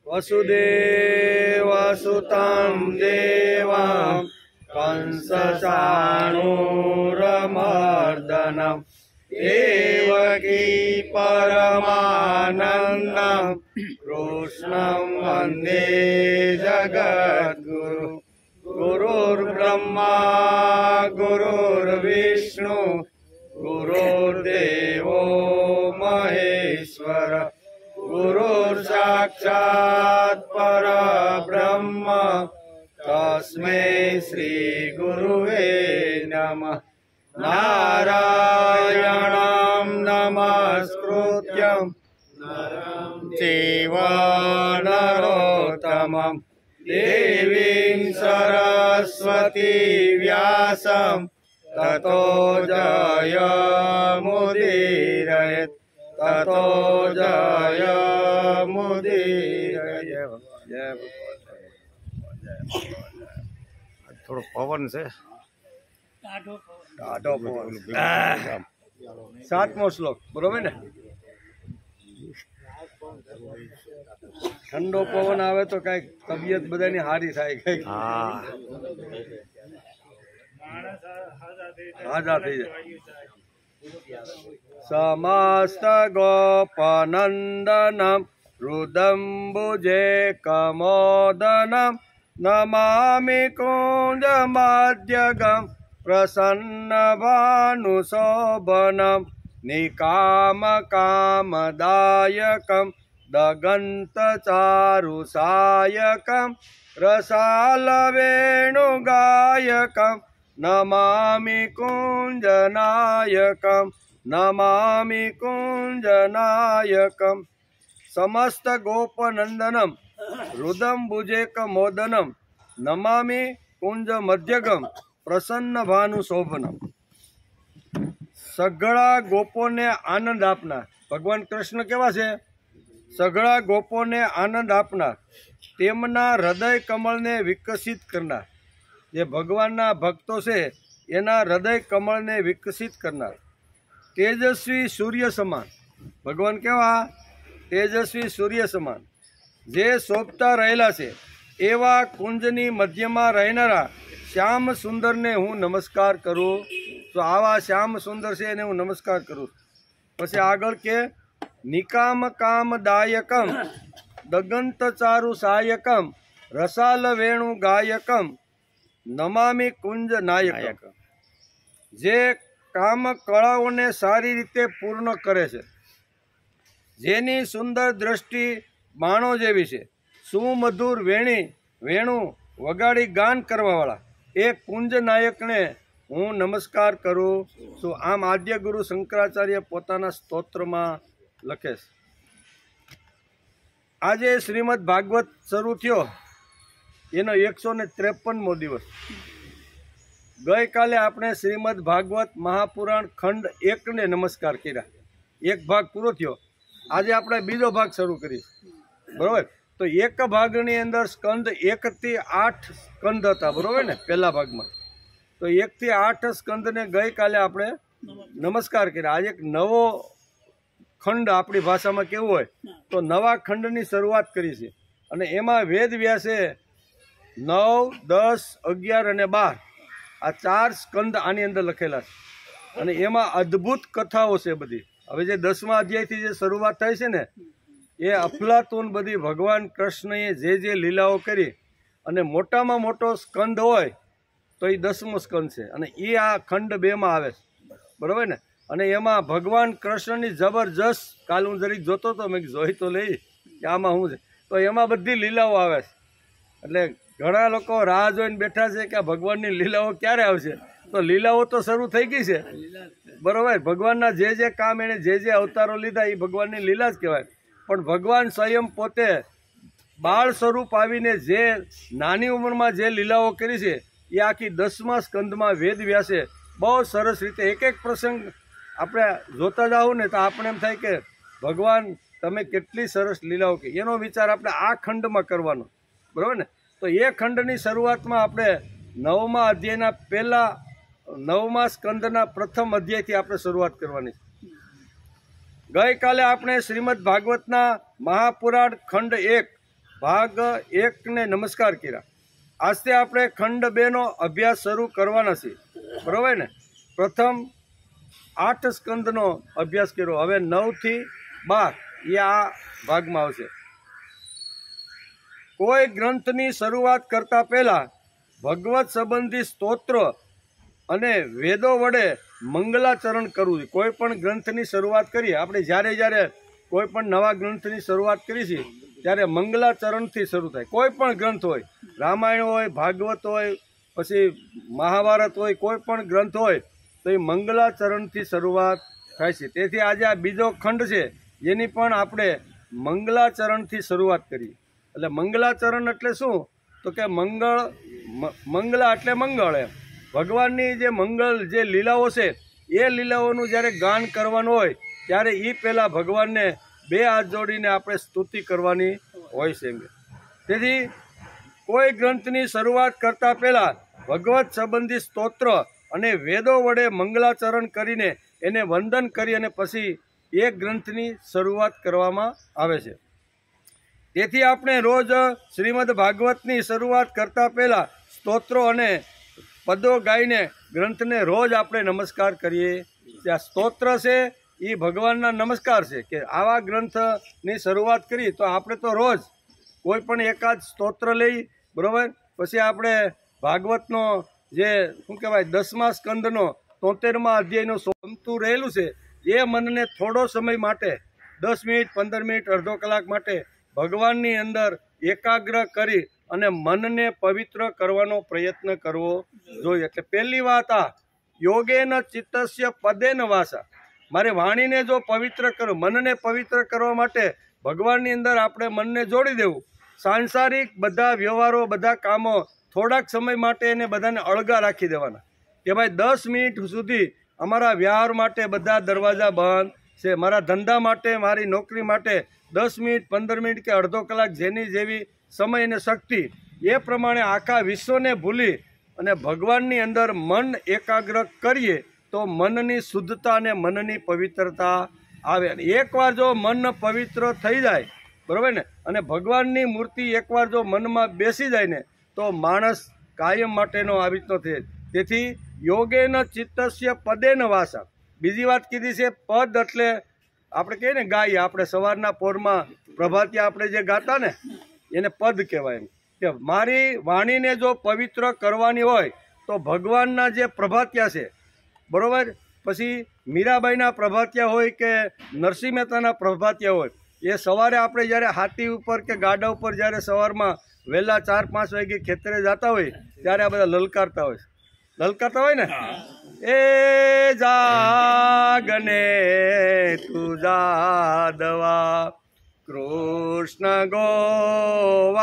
वसुदेवसुतं देवं कंसचाणूरमर्दनं देवकी परमानन्दं कृष्णं वन्दे जगद्गुरु। गुरुर्ब्रह्मा गुरुर्विष्णु गुरुर्देवो महेश्वर गुरुर्साक्षात् परब्रह्म तस्मै श्री गुरुवे नमः। नारायणं नमस्कृत्यं नरं चैव नरोत्तमं देवीं सरस्वती व्यासं ततो जयमुदीरयेत् ततो जयमुदीरयेत्। थोड़ो पवन से ढाढो पवन। 7मो श्लोक बरोबर ने। ठंडो पवन आवे तो कई तबियत बधानी हारी थाय कई। हाँ हाजा थई जाय। समस्त गोपनंदनम रुदम्बुजेकमोदनम नमामि कुंज मध्यगम प्रसन्नभानुशोभनम निकामकामदायकं दगन्तचारुसायकं रसालवेणुगायकं नमामि कुञ्जनायकं नमामि कुञ्जनायकं। समस्त गोपनंदनम रुदम्बुजेकमोदनम नमामि कुंज मध्यगम प्रसन्न भानुशोभनम। सगळा गोपोने आनंद आपनार भगवान कृष्ण केवा छे? सगळा गोपोने आनंद आपनार, तेमना हृदय कमल ने विकसित करनार। जे भगवानना भक्तो छे एना हृदय कमल ने विकसित करनार। तेजस्वी सूर्य समान भगवान केवा? तेजस्वी सूर्य समान जे शोभता रहेला छे एवा कुंजनी मध्यमा रहेनारा श्याम सुंदर ने हूँ नमस्कार करूँ। तो आवा श्याम सुंदर से ने हूँ नमस्कार करूँ। पछी आगळ के निकाम कामदायकम दगंत चारु सायकम रसाल वेणु गायकम नमामि कुंज नायकम। जे काम कलाओने सारी रीते पूर्ण करे छे, जेनी सुंदर दृष्टि बाणो जेवी छे, सुमधुर वेणु वगाड़ी गान करवावाळा ए कुंज नायक ने हूँ नमस्कार करूँ। सो आम आद्य गुरु शंकराचार्य पोताना स्तोत्र में लखे। आजे श्रीमद भागवत शुरू थयो एनो 153मो दिवस। गई काले आपणे श्रीमद भागवत महापुराण खंड 1 ने नमस्कार कर्या। एक भाग पूरो थयो, आज आपणे बीजो भाग शुरू करीए बरोबर। तो एक भागनी अंदर स्कंद 1 થી 8 स्कंद था बरोबर ने पहला भाग में। तो 1 થી 8 स्कंद ने गई काले आपणे नमस्कार कर्या। आज एक नवो खंड अपनी भाषा में केवुं होय तो नवा खंडनी शरूआत करी छे। अने एमां वेद व्यासे 9, 10, 11 અને 12 आ 4 स्कंद आनी अंदर लखेला छे। अने एमां अद्भुत कथाओ छे बधी। हवे जे 10मा अध्यायथी जे शरूआत थाय छे ने ए अफलातून बधी भगवान कृष्णए जे लीलाओ करी अने मोटामां मोटो स्कंद होय तो ए 10मो स्कंद छे। अने ए आ खंड 2 में आवे बरोबर ने। अने एमां भगवान कृष्णनी जबरदस्त काल हूँ जरीक जोतो तो मैं जोई तो लई के आमां शुं छे तो एमां बधी लीलाओ आवे छे। एटले घणा लोको राह जोईने बेठा छे के भगवाननी लीलाओ क्यारे आवशे। तो लीलाओ तो शरू थई गई छे बरोबर। भगवानना जे काम एणे जे अवतारो लीधा ए भगवाननी लीला ज कहेवाय। पण भगवान स्वयं पोते बाळ स्वरूप आवीने जे नानी उंमरमां जे लीलाओ करी छे ए आखी 10मा स्कंदमां वेद व्यासे बहुत सरस रीते एक एक प्रसंग આપણે જોતા જાઓ ને તો આપણે એમ થાય કે ભગવાન તમે કેટલી સરસ લીલાઓ કે એનો વિચાર આપણે આ ખંડમાં કરવાનો બરાબર ને। તો એ ખંડની શરૂઆતમાં આપણે 9મા અધ્યાયના પહેલા 9મા સ્કંદના પ્રથમ અધ્યાયથી આપણે શરૂઆત કરવાની। ગઈકાલે આપણે શ્રીમદ ભાગવતના મહાપુરાણ ખંડ 1 ભાગ 1 ને નમસ્કાર કર્યા. આજથી આપણે ખંડ 2 નો અભ્યાસ શરૂ કરવાના છીએ, બરોબર ને. પ્રથમ 8 સ્કંદનો અભ્યાસ કર્યો, હવે 9 થી 12 એ આ ભાગમાં આવશે. કોઈ ગ્રંથની શરૂઆત કરતા પહેલા ભગવત સંબંધી સ્તોત્ર અને વેદો વડે મંગલાચરણ કરવું. કોઈ પણ ગ્રંથની શરૂઆત કરીએ આપણે, જ્યારે કોઈ પણ નવા ગ્રંથની શરૂઆત કરી છે ત્યારે મંગલાચરણથી શરૂ થાય. કોઈ પણ ગ્રંથ હોય, રામાયણ હોય, ભાગવત હોય, પછી મહાભારત હોય, કોઈ પણ ગ્રંથ હોય તો એ મંગલાચરણથી શરૂઆત થાય છે. તેથી આજે આ બીજો ખંડ છે એની પણ આપણે મંગલાચરણથી શરૂઆત કરી. એટલે મંગલાચરણ એટલે શું? તો કે મંગલા એટલે મંગળ એમ. ભગવાનની જે મંગળ જે લીલાઓ છે એ લીલાઓનું જ્યારે ગાન કરવાનું હોય ત્યારે એ પહેલાં ભગવાનને 2 હાથ જોડીને આપણે સ્તુતિ કરવાની હોય છે. તેથી કોઈ ગ્રંથની શરૂઆત કરતા પહેલાં ભગવત સંબંધી સ્તોત્ર અને વેદો વડે મંગલાચરણ કરીને એને વંદન કરી અને પછી એ ગ્રંથની શરૂઆત કરવામાં આવે છે. તેથી આપણે રોજ શ્રીમદ ભાગવતની શરૂઆત કરતા પહેલાં સ્તોત્રો અને પદો ગાઈને ગ્રંથને રોજ આપણે નમસ્કાર કરીએ. આ સ્તોત્ર છે એ ભગવાનના નમસ્કાર છે કે આવા ગ્રંથની શરૂઆત કરી તો આપણે તો રોજ કોઈ પણ એકાદ સ્તોત્ર લઈ, બરાબર. પછી આપણે ભાગવતનો જે શું કહેવાય 10મા સ્કંદનો 73મા અધ્યાયનું સમતું રહેલું છે એ મનને થોડો સમય માટે 10 મિનિટ, 15 મિનિટ, અડધો કલાક માટે ભગવાનની અંદર એકાગ્ર કરી અને મનને પવિત્ર કરવાનો પ્રયત્ન કરવો જોઈએ. એટલે પહેલી વાત આ યોગેન ચિત્તસ્ય પદેન વાસા. મારે વાણીને જો પવિત્ર કરું, મનને પવિત્ર કરવા માટે ભગવાનની અંદર આપણે મનને જોડી દેવું. સાંસારિક બધા વ્યવહારો, બધા કામો થોડાક સમય માટે એને બધાને અળગા રાખી દેવાના કે ભાઈ 10 મિનિટ સુધી અમારા વ્યવહાર માટે બધા દરવાજા બંધ છે. મારા ધંધા માટે, મારી નોકરી માટે 10 મિનિટ, 15 મિનિટ કે અડધો કલાક જેની જેવી સમય અને શક્તિ એ પ્રમાણે આખા વિશ્વને ભૂલી અને ભગવાનની અંદર મન એકાગ્ર કરીએ તો મનની શુદ્ધતા અને મનની પવિત્રતા આવે. અને એકવાર જો મન પવિત્ર થઈ જાય, બરાબર ને, અને ભગવાનની મૂર્તિ એકવાર જો મનમાં બેસી જાય ને તો માણસ કાયમ માટેનો આવી રીતનો થાય. તેથી યોગેન ચિત્તસ્ય પદેન વાસા. બીજી વાત કીધી છે પદ, એટલે આપણે કહીએ ને ગાય, આપણે સવારના પોરમાં પ્રભાતિયા આપણે જે ગાતા ને એને પદ કહેવાય. એમ કે મારી વાણીને જો પવિત્ર કરવાની હોય તો ભગવાનના જે પ્રભાતિયા છે, બરાબર. પછી મીરાબાઈના પ્રભાતિયા હોય કે નરસિંહ મહેતાના પ્રભાતિયા હોય, એ સવારે આપણે જ્યારે હાથી ઉપર કે ગાડા ઉપર જ્યારે સવારમાં વહેલા 4-5 વાગે ખેતરે જતા હોય ત્યારે આ બધા લલકારતા હોય ને, એ જાગને તું જાદવા કૃષ્ણ ગોવાળિયા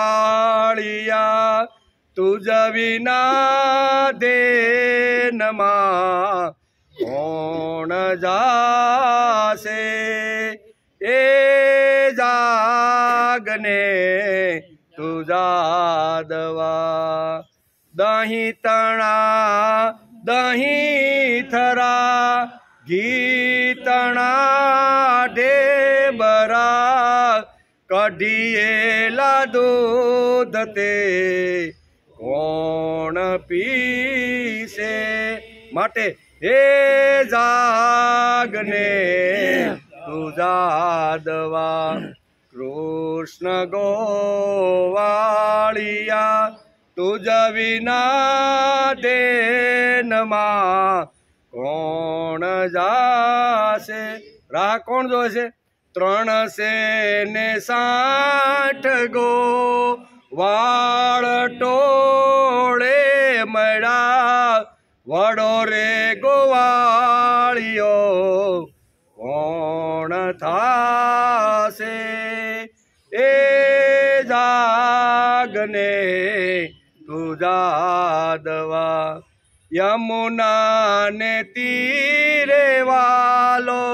તુજ વિના દેનમાં કોણ જાશે. એ જાગને તું જાદવા દહીં તણા દહીં થરા ઘી તણા ઢેબરા કઢિયેલા દૂધ તે કોણ પીશે. માટે હે જાગને તું જાદવા કૃષ્ણ ગોવાળિયા તુજ વિના દેનમાં કોણ જાશે. રાહ કોણ જોશે? 360 ગો વાળ ટોળે મળ્યા વડો રે ગોવાળિયો કોણ થાશે. એ જાગને તું જાદવા યમુના ને તીરે વાલો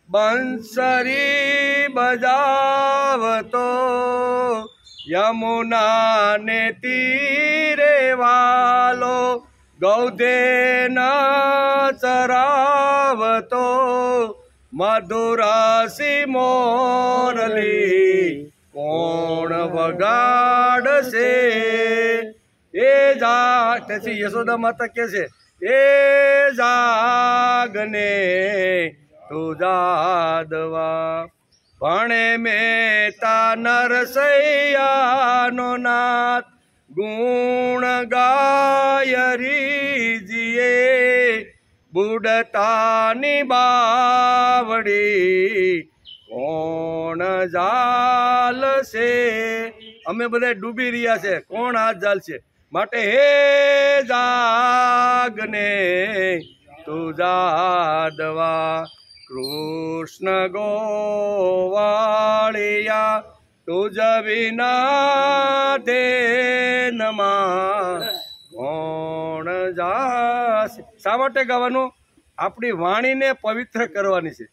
બંસરી બજાવતો. યમુના ને તીરે વાલો ગૌધેન ચરાવતો. મધુરાસી મોરલી કોણ વગાડશે એ જા તેથી યશોદા માતા કહે છે એ જાગને તું જાદવા ભણે મેતા નરસૈયાનો નાથ ગુણ ગાય રીજીએ બુડતાની બાવડી કોણ જાલશે અમે બધા ડૂબી રહ્યા છે કોણ હાથ જાલશે માટે હે જાગને તું જાદવા કૃષ્ણ ગોવાળિયા તુજ વિના દેનમાં કોણ જાશે શા માટે ગાવાનું આપણી વાણીને પવિત્ર કરવાની છે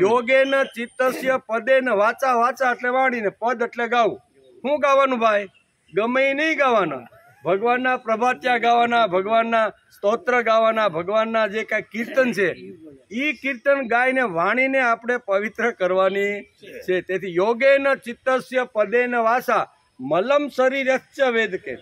યોગેન ચિત્તસ્ય પદેન વાચા વાચા એટલે વાણીને પદ એટલે ગાવું શું ગાવાનું ભાઈ ગમે નહીં ગાવાના ભગવાનના પ્રભાત્યા ગાવાના ભગવાનના સ્તોત્ર ગાવાના ભગવાનના જે કાંઈ કીર્તન છે એ કીર્તન ગાઈને વાણીને આપણે પવિત્ર કરવાની છે તેથી યોગેન ચિત્તસ્ય પદેન વાસા મલમ શરીરશ્ચ વેદ કે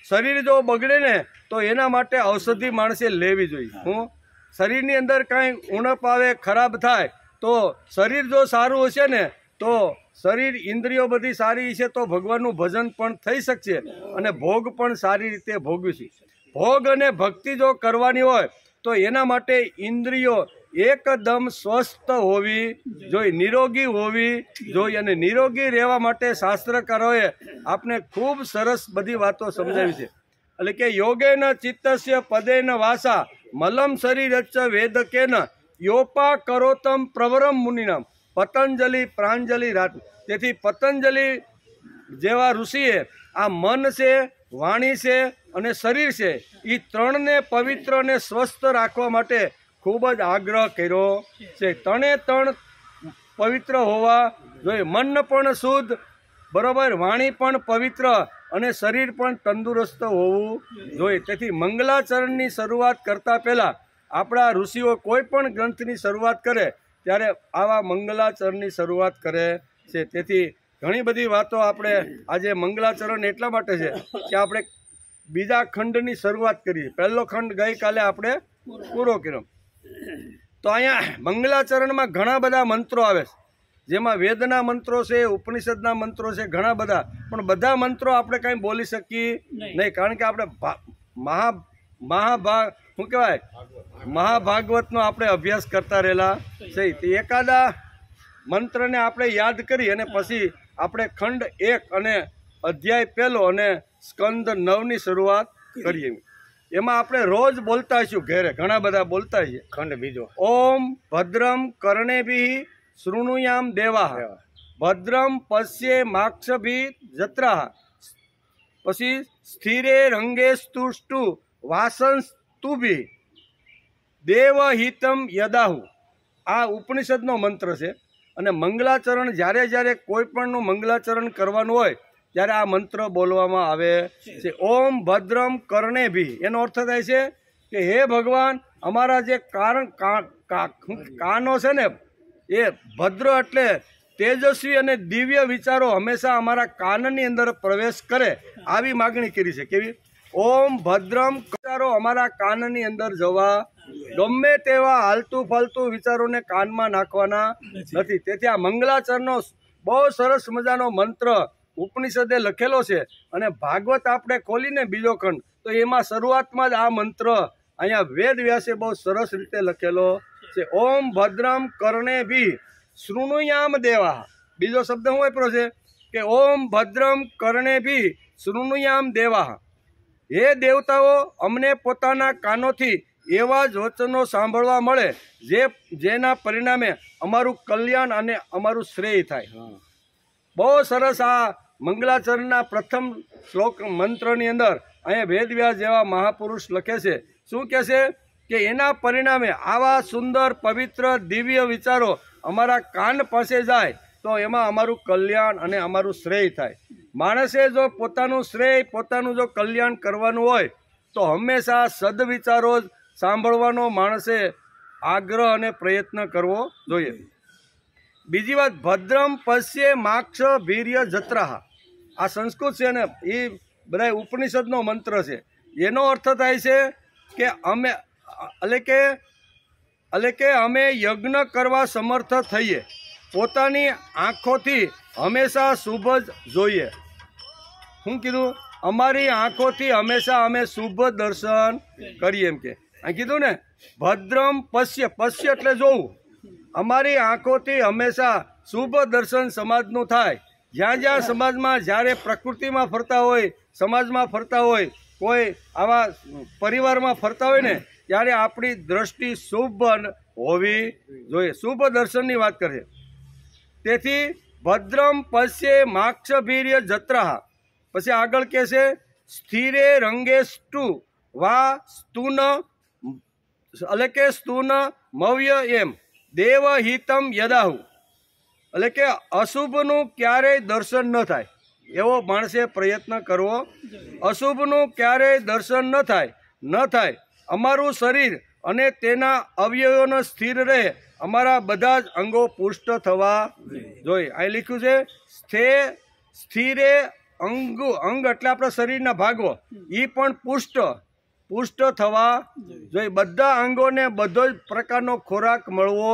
શરીર જો બગડે ને તો એના માટે ઔષધિ માણસે લેવી જોઈએ હું શરીરની અંદર કાંઈ ઉણપ આવે ખરાબ થાય તો શરીર જો સારું હશે ને તો શરીર ઇન્દ્રિયો બધી સારી છે તો ભગવાનનું ભજન પણ થઈ શકશે અને ભોગ પણ સારી રીતે ભોગવીશું ભોગ અને ભક્તિ જો કરવાની હોય તો એના માટે ઇન્દ્રિયો એકદમ સ્વસ્થ હોવી જોઈએ નિરોગી હોવી જોઈએ અને નિરોગી રહેવા માટે શાસ્ત્રકારોએ આપને ખૂબ સરસ બધી વાતો સમજાવી છે એટલે કે યોગેન ચિત્તસ્ય પદેન વાસા મલમ શરીરચ્ચ વેદકેન યોપા કરોતમ પ્રવરમ મુનિનામ પતંજલિ પ્રાંજલિ રાત તેથી પતંજલિ જેવા ઋષિએ આ મન છે વાણી છે અને શરીર છે એ ત્રણને પવિત્ર અને સ્વસ્થ રાખવા માટે ખૂબ જ આગ્રહ કર્યો છે ત્રણે ત્રણ પવિત્ર હોવા જોઈએ મન પણ શુદ્ધ બરોબર વાણી પણ પવિત્ર અને શરીર પણ તંદુરસ્ત હોવું જોઈએ તેથી મંગલાચરણની શરૂઆત કરતા પહેલાં આપણા ઋષિઓ કોઈ પણ ગ્રંથની શરૂઆત કરે ત્યારે આવા મંગલાચરણની શરૂઆત કરે છે તેથી ઘણી બધી વાતો આપણે આજે મંગલાચરણ એટલા માટે છે કે આપણે બીજા ખંડની શરૂઆત કરી પહેલો ખંડ ગઈકાલે આપણે પૂરો કર્યો તો અહીંયા મંગલાચરણમાં ઘણા બધા મંત્રો આવે છે જેમાં વેદના મંત્રો છે ઉપનિષદના મંત્રો છે ઘણા બધા પણ બધા મંત્રો આપણે કાંઈ બોલી શકીએ નહીં કારણ કે આપણે શું કહેવાય મહાભાગવતનો આપણે અભ્યાસ કરતા રહેલા છે તે એકાદા મંત્રને આપણે યાદ કરી અને પછી આપણે ખંડ 1 અને અધ્યાય 1 અને સ્કંદ 9ની શરૂઆત કરીએ એમાં આપણે રોજ બોલતા હશું ઘેરે ઘણા બધા બોલતા છીએ ખંડ બીજો ઓમ ભદ્રમ કર્ણેભિ શૃણુયામ દેવાહ ભદ્રમ પશ્યે માક્ષભિ જત્રાહ પછી સ્થિરે રંગે સ્તુષ્ટુ વાસંસ્તુભિ દેવહિતમ યદાહુ આ ઉપનિષદનો મંત્ર છે અને મંગલાચરણ જ્યારે જ્યારે કોઈ પણનું મંગલાચરણ કરવાનું હોય ત્યારે આ મંત્ર બોલવામાં આવે છે ઓમ ભદ્રમ કર્ણેભિ એનો અર્થ થાય છે કે હે ભગવાન અમારા જે કાનો છે ને એ ભદ્ર એટલે તેજસ્વી અને દિવ્ય વિચારો હંમેશા અમારા કાનની અંદર પ્રવેશ કરે આવી માગણી કરી છે કેવી ઓમ ભદ્રમ વિચારો અમારા કાનની અંદર જવા ગમે તેવા હાલતું ફાલતું વિચારોને કાનમાં નાખવાના નથી તેથી આ મંગલાચરણનો બહુ સરસ મજાનો મંત્ર ઉપનિષદે લખેલો છે અને ભાગવત આપણે ખોલીને બીજો ખંડ તો એમાં શરૂઆતમાં જ આ મંત્ર અહીંયા વેદ વ્યાસે બહુ સરસ રીતે લખેલો છે ઓમ ભદ્રમ કર્ણેભિ શૃણુયામ દેવાહ બીજો શબ્દ શું વાપરો છે કે ઓમ ભદ્રમ કર્ણેભિ શૃણુયામ દેવાહ હે દેવતાઓ અમને પોતાના કાનોથી એવા જ વચનો સાંભળવા મળે જેના પરિણામે અમારું કલ્યાણ અને અમારું શ્રેય થાય બહુ સરસ આ મંગલાચરણના પ્રથમ શ્લોક મંત્રની અંદર અહીંયા વેદવ્યાસ જેવા મહાપુરુષ લખે છે શું કહે છે કે એના પરિણામે આવા સુંદર પવિત્ર દિવ્ય વિચારો અમારા કાન પાસે જાય તો એમાં અમારું કલ્યાણ અને અમારું શ્રેય થાય માણસે જો પોતાનું શ્રેય પોતાનું જો કલ્યાણ કરવાનું હોય તો હંમેશા સદવિચારો જ સાંભળવાનો માણસે આગ્રહ અને પ્રયત્ન કરવો જોઈએ બીજી વાત ભદ્રમ પશ્યે માક્ષ વીર્ય જત્રાહ આ સંસ્કૃત છે ને એ બધા ઉપનિષદનો મંત્ર છે. એનો અર્થ થાય છે કે અમે એટલે કે અમે યજ્ઞ કરવા સમર્થ થઈએ. પોતાની આંખોથી હંમેશા શુભ જ જોઈએ. શું કીધું? અમારી આંખોથી હંમેશા અમે શુભ દર્શન કરીએ. એમ કે આ કીધું ને, ભદ્રમ પશ્ય, પશ્ય એટલે જોવું. અમારી આંખોથી હંમેશા શુભ દર્શન સમાજનું થાય. જ્યાં જ્યાં સમાજમાં જ્યારે પ્રકૃતિમાં ફરતા હોય, સમાજમાં ફરતા હોય, કોઈ આવા પરિવારમાં ફરતા હોય ને, ત્યારે આપણી દ્રષ્ટિ શુભ હોવી જોઈએ. શુભ દર્શનની વાત કરે. તેથી ભદ્રમ પશ્યે માક્ષભીર્ય જત્રાહ. પછી આગળ કહે છે, સ્થિરે રંગે સ્ટુ વા સ્તુન, એટલે કે સ્તુન મવ્ય એમ દેવહિતમ યદાહુ. એટલે કે અશુભનું ક્યારેય દર્શન ન થાય એવો માણસે પ્રયત્ન કરવો. અશુભનું ક્યારેય દર્શન ન થાય. અમારું શરીર અને તેના અવયવોનો સ્થિર રહે. અમારા બધા જ અંગો પુષ્ટ થવા જોઈએ. અહીં લખ્યું છે સ્થિરે અંગ એટલે આપણા શરીરના ભાગો, એ પણ પુષ્ટ થવા જોઈએ. બધા અંગોને બધો જ પ્રકારનો ખોરાક મળવો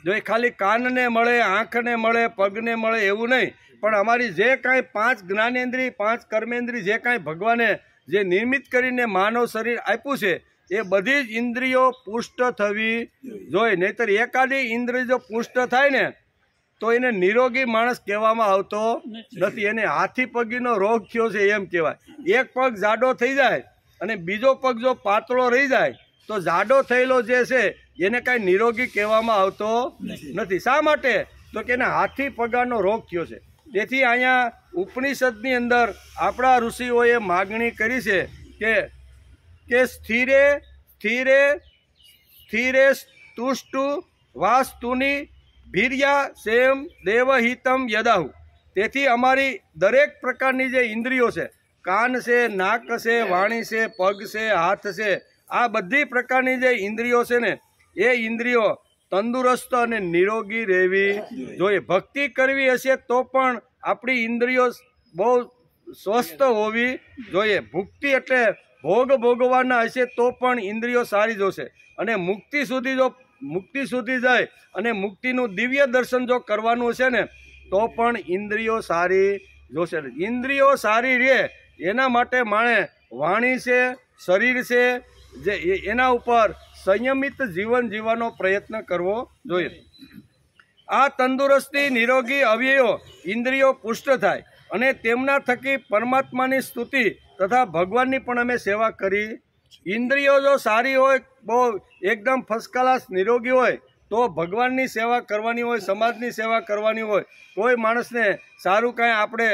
જોઈએ. ખાલી કાનને મળે, આંખને મળે, પગને મળે એવું નહીં, પણ અમારી જે કાંઈ 5 જ્ઞાનેન્દ્રિય, 5 કર્મેન્દ્રિય, જે કાંઈ ભગવાને જે નિર્મિત કરીને માનવ શરીર આપ્યું છે, એ બધી જ ઇન્દ્રિયો પુષ્ટ થવી જોઈએ. નહીતર એકાદી ઇન્દ્રિય જો પુષ્ટ થાય ને તો એને નિરોગી માણસ કહેવામાં આવતો નથી. એને હાથી પગીનો રોગ થયો છે એમ કહેવાય. એક પગ જાડો થઈ જાય અને બીજો પગ જો પાતળો રહી જાય તો જાડો થયેલો જે છે એને કાંઈ નિરોગી કહેવામાં આવતો નથી. શા માટે? તો કે એને હાથી પગાનો રોગ થયો છે. તેથી અહીંયા ઉપનિષદની અંદર આપણા ઋષિઓએ માગણી કરી છે કે સ્થિરે તુષ્ટુ વાસ્તુની ભીર્યા સેમ દેવહિતમ યદાહુ. તેથી અમારી દરેક પ્રકારની જે ઇન્દ્રિયો છે, કાન છે, નાક છે, વાણી છે, પગ છે, હાથ છે, આ બધી પ્રકારની જે ઇન્દ્રિયો છે ને, એ ઇન્દ્રિયો તંદુરસ્ત અને નિરોગી રહેવી જોઈએ. ભક્તિ કરવી હશે તો પણ આપણી ઇન્દ્રિયો બહુ સ્વસ્થ હોવી જોઈએ. ભુક્તિ એટલે ભોગ ભોગવાના હશે તો પણ ઇન્દ્રિયો સારી જોશે. અને મુક્તિ સુધી જાય અને મુક્તિનું દિવ્ય દર્શન જો કરવાનું છે ને તો પણ ઇન્દ્રિયો સારી જોશે. ઇન્દ્રિયો સારી રહે એના માટે માણે વાણી છે, શરીર છે, જે એના ઉપર સંયમિત જીવન જીવવાનો પ્રયત્ન કરવો જોઈએ. આ તંદુરસ્તી નિરોગી અવયવો ઇન્દ્રિયો પુષ્ટ થાય અને તેમના થકી પરમાત્માની સ્તુતિ તથા ભગવાનની પણ અમે સેવા કરી. ઇન્દ્રિયો જો સારી હોય, બહુ એકદમ ફર્સ્ટ ક્લાસ નિરોગી હોય તો ભગવાનની સેવા કરવાની હોય, સમાજની સેવા કરવાની હોય, કોઈ માણસને સારું કાંઈ આપણે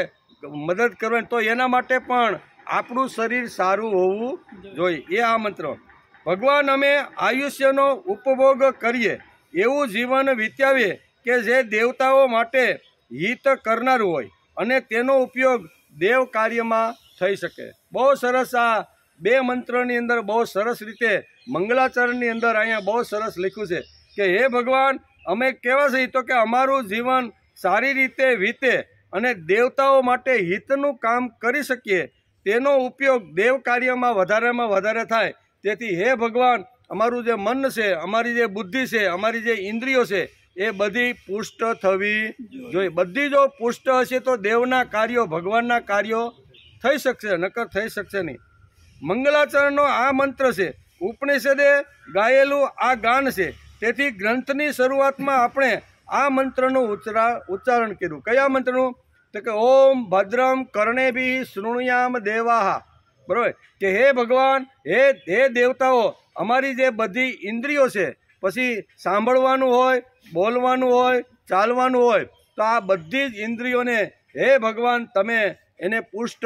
મદદ કરવાની, તો એના માટે પણ આપણું શરીર સારું હોવું જોઈએ. એ આ મંત્ર. ભગવાન અમે આયુષ્યનો ઉપભોગ કરીએ એવું જીવન વિતાવીએ કે જે દેવતાઓ માટે હિત કરનારું હોય અને તેનો ઉપયોગ દેવ કાર્યમાં થઈ શકે. બહુ સરસ આ 2 મંત્રની અંદર બહુ સરસ રીતે મંગલાચરણની અંદર અહીંયા બહુ સરસ લખ્યું છે કે હે ભગવાન, અમે કેવા છીએ તો કે અમારું જીવન સારી રીતે વીતે અને દેવતાઓ માટે હિતનું કામ કરી શકીએ, તેનો ઉપયોગ દેવ કાર્યમાં વધારેમાં વધારે થાય. તેથી હે ભગવાન, અમારું જે મન છે, અમારી જે બુદ્ધિ છે, અમારી જે ઇન્દ્રિયો છે, એ બધી પુષ્ટ થવી જોઈએ. બધી જો પુષ્ટ હશે તો દેવના કાર્યો, ભગવાનના કાર્યો થઈ શકશે, નકર થઈ શકશે નહીં. મંગલાચરણનો આ મંત્ર છે, ઉપનિષદે ગાયેલું આ ગાન છે. તેથી ગ્રંથની શરૂઆતમાં આપણે આ મંત્રનું ઉચ્ચારણ કર્યું. કયા મંત્રનું? તો કે ઓમ ભદ્રમ કર્ણેભિ શૃણુયામ દેવાહ. બરાબર કે હે ભગવાન, હે દેવતાઓ, અમારી જે બધી ઇન્દ્રિયો છે, પછી સાંભળવાનું હોય, બોલવાનું હોય, ચાલવાનું હોય, તો આ બધી જ ઇન્દ્રિયોને હે ભગવાન તમે એને પુષ્ટ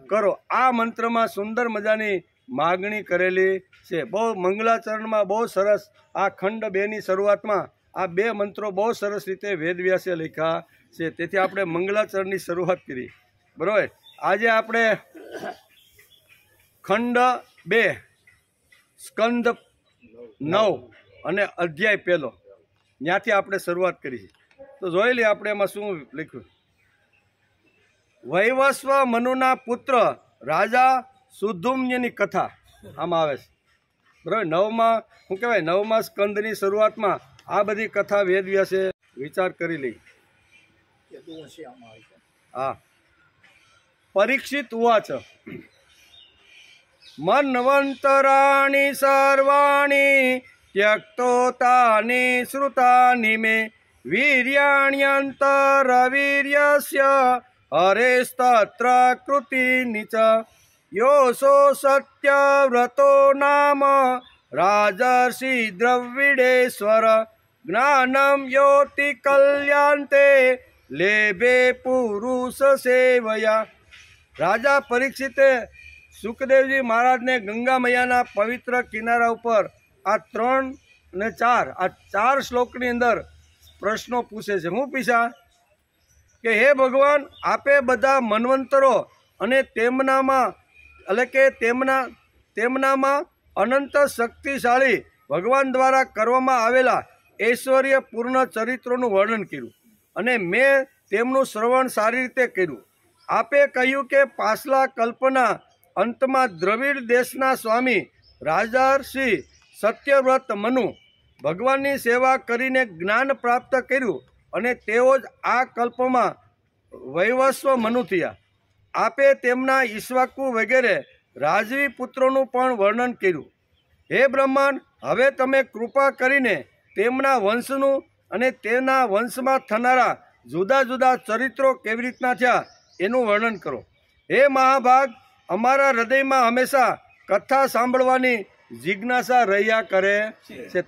કરો. આ મંત્રમાં સુંદર મજાની માગણી કરેલી છે. બહુ મંગલાચરણમાં બહુ સરસ આ ખંડ 2ની શરૂઆતમાં આ 2 મંત્રો બહુ સરસ રીતે વેદવ્યાસે લખ્યા છે. તેથી આપણે મંગલાચરણની શરૂઆત કરી. બરાબર. આજે આપણે ખંડ 2 સ્કંદ 9 અને અધ્યાય 1 ત્યાંથી આપણે શરૂઆત કરી. તો જોઈ લઈએ આપણે એમાં શું લખ્યું. વૈવસ્વ મનુના પુત્ર રાજા સુધુમ્યની કથા આમાં આવે છે. બરાબર, શું કહેવાય, 9મા સ્કંદની શરૂઆતમાં આ બધી કથા વેદવ્યાસે વિચાર કરી લઈ. હા. પરીક્ષિત ઉવાચ મન્વંતરાણી સર્વાણી ત્યક્તોતાની શ્રુતાની મે વીર્યાણ્યંતરવીર્યસ્ય હરેસ્તત્ર કૃતિની ચ યોસો સત્યવ્રતો નામ રાજર્ષિ દ્રવિડેશ્વર જ્ઞાનમ યોતિ કલ્યાંતે લેભે પુરુષ સેવયા. રાજા પરીક્ષિતે સુખદેવજી મહારાજને ગંગા મૈયાના પવિત્ર કિનારા ઉપર આ 3 અને 4 આ 4 શ્લોકની અંદર પ્રશ્નો પૂછે છે. હું પૂછ્યા કે હે ભગવાન, આપે બધા મન્વંતરો અને તેમનામાં એટલે કે તેમનામાં અનંત શક્તિશાળી ભગવાન દ્વારા કરવામાં આવેલા ઐશ્વર્યપૂર્ણ ચરિત્રોનું વર્ણન કર્યું અને મેં તેમનું શ્રવણ સારી રીતે કર્યું. આપે કહ્યું કે પાછલા કલ્પના અંતમાં દ્રવિડ દેશના સ્વામી રાજર્ષિ સત્યવ્રત મનુ ભગવાનની સેવા કરીને જ્ઞાન પ્રાપ્ત કર્યું અને તેઓ જ આ કલ્પમાં વૈવસ્વ મનુ થયા. આપે તેમના ઈશ્વાકુ વગેરે રાજવી પુત્રોનું પણ વર્ણન કર્યું. હે બ્રહ્માંડ, હવે તમે કૃપા કરીને તેમના વંશનું અને તેના વંશમાં થનારા જુદા જુદા ચરિત્રો કેવી રીતના થયા એનું વર્ણન કરો. હે મહાભાગ, અમારા હૃદયમાં હંમેશા કથા સાંભળવાની જિજ્ઞાસા રહ્યા કરે છે.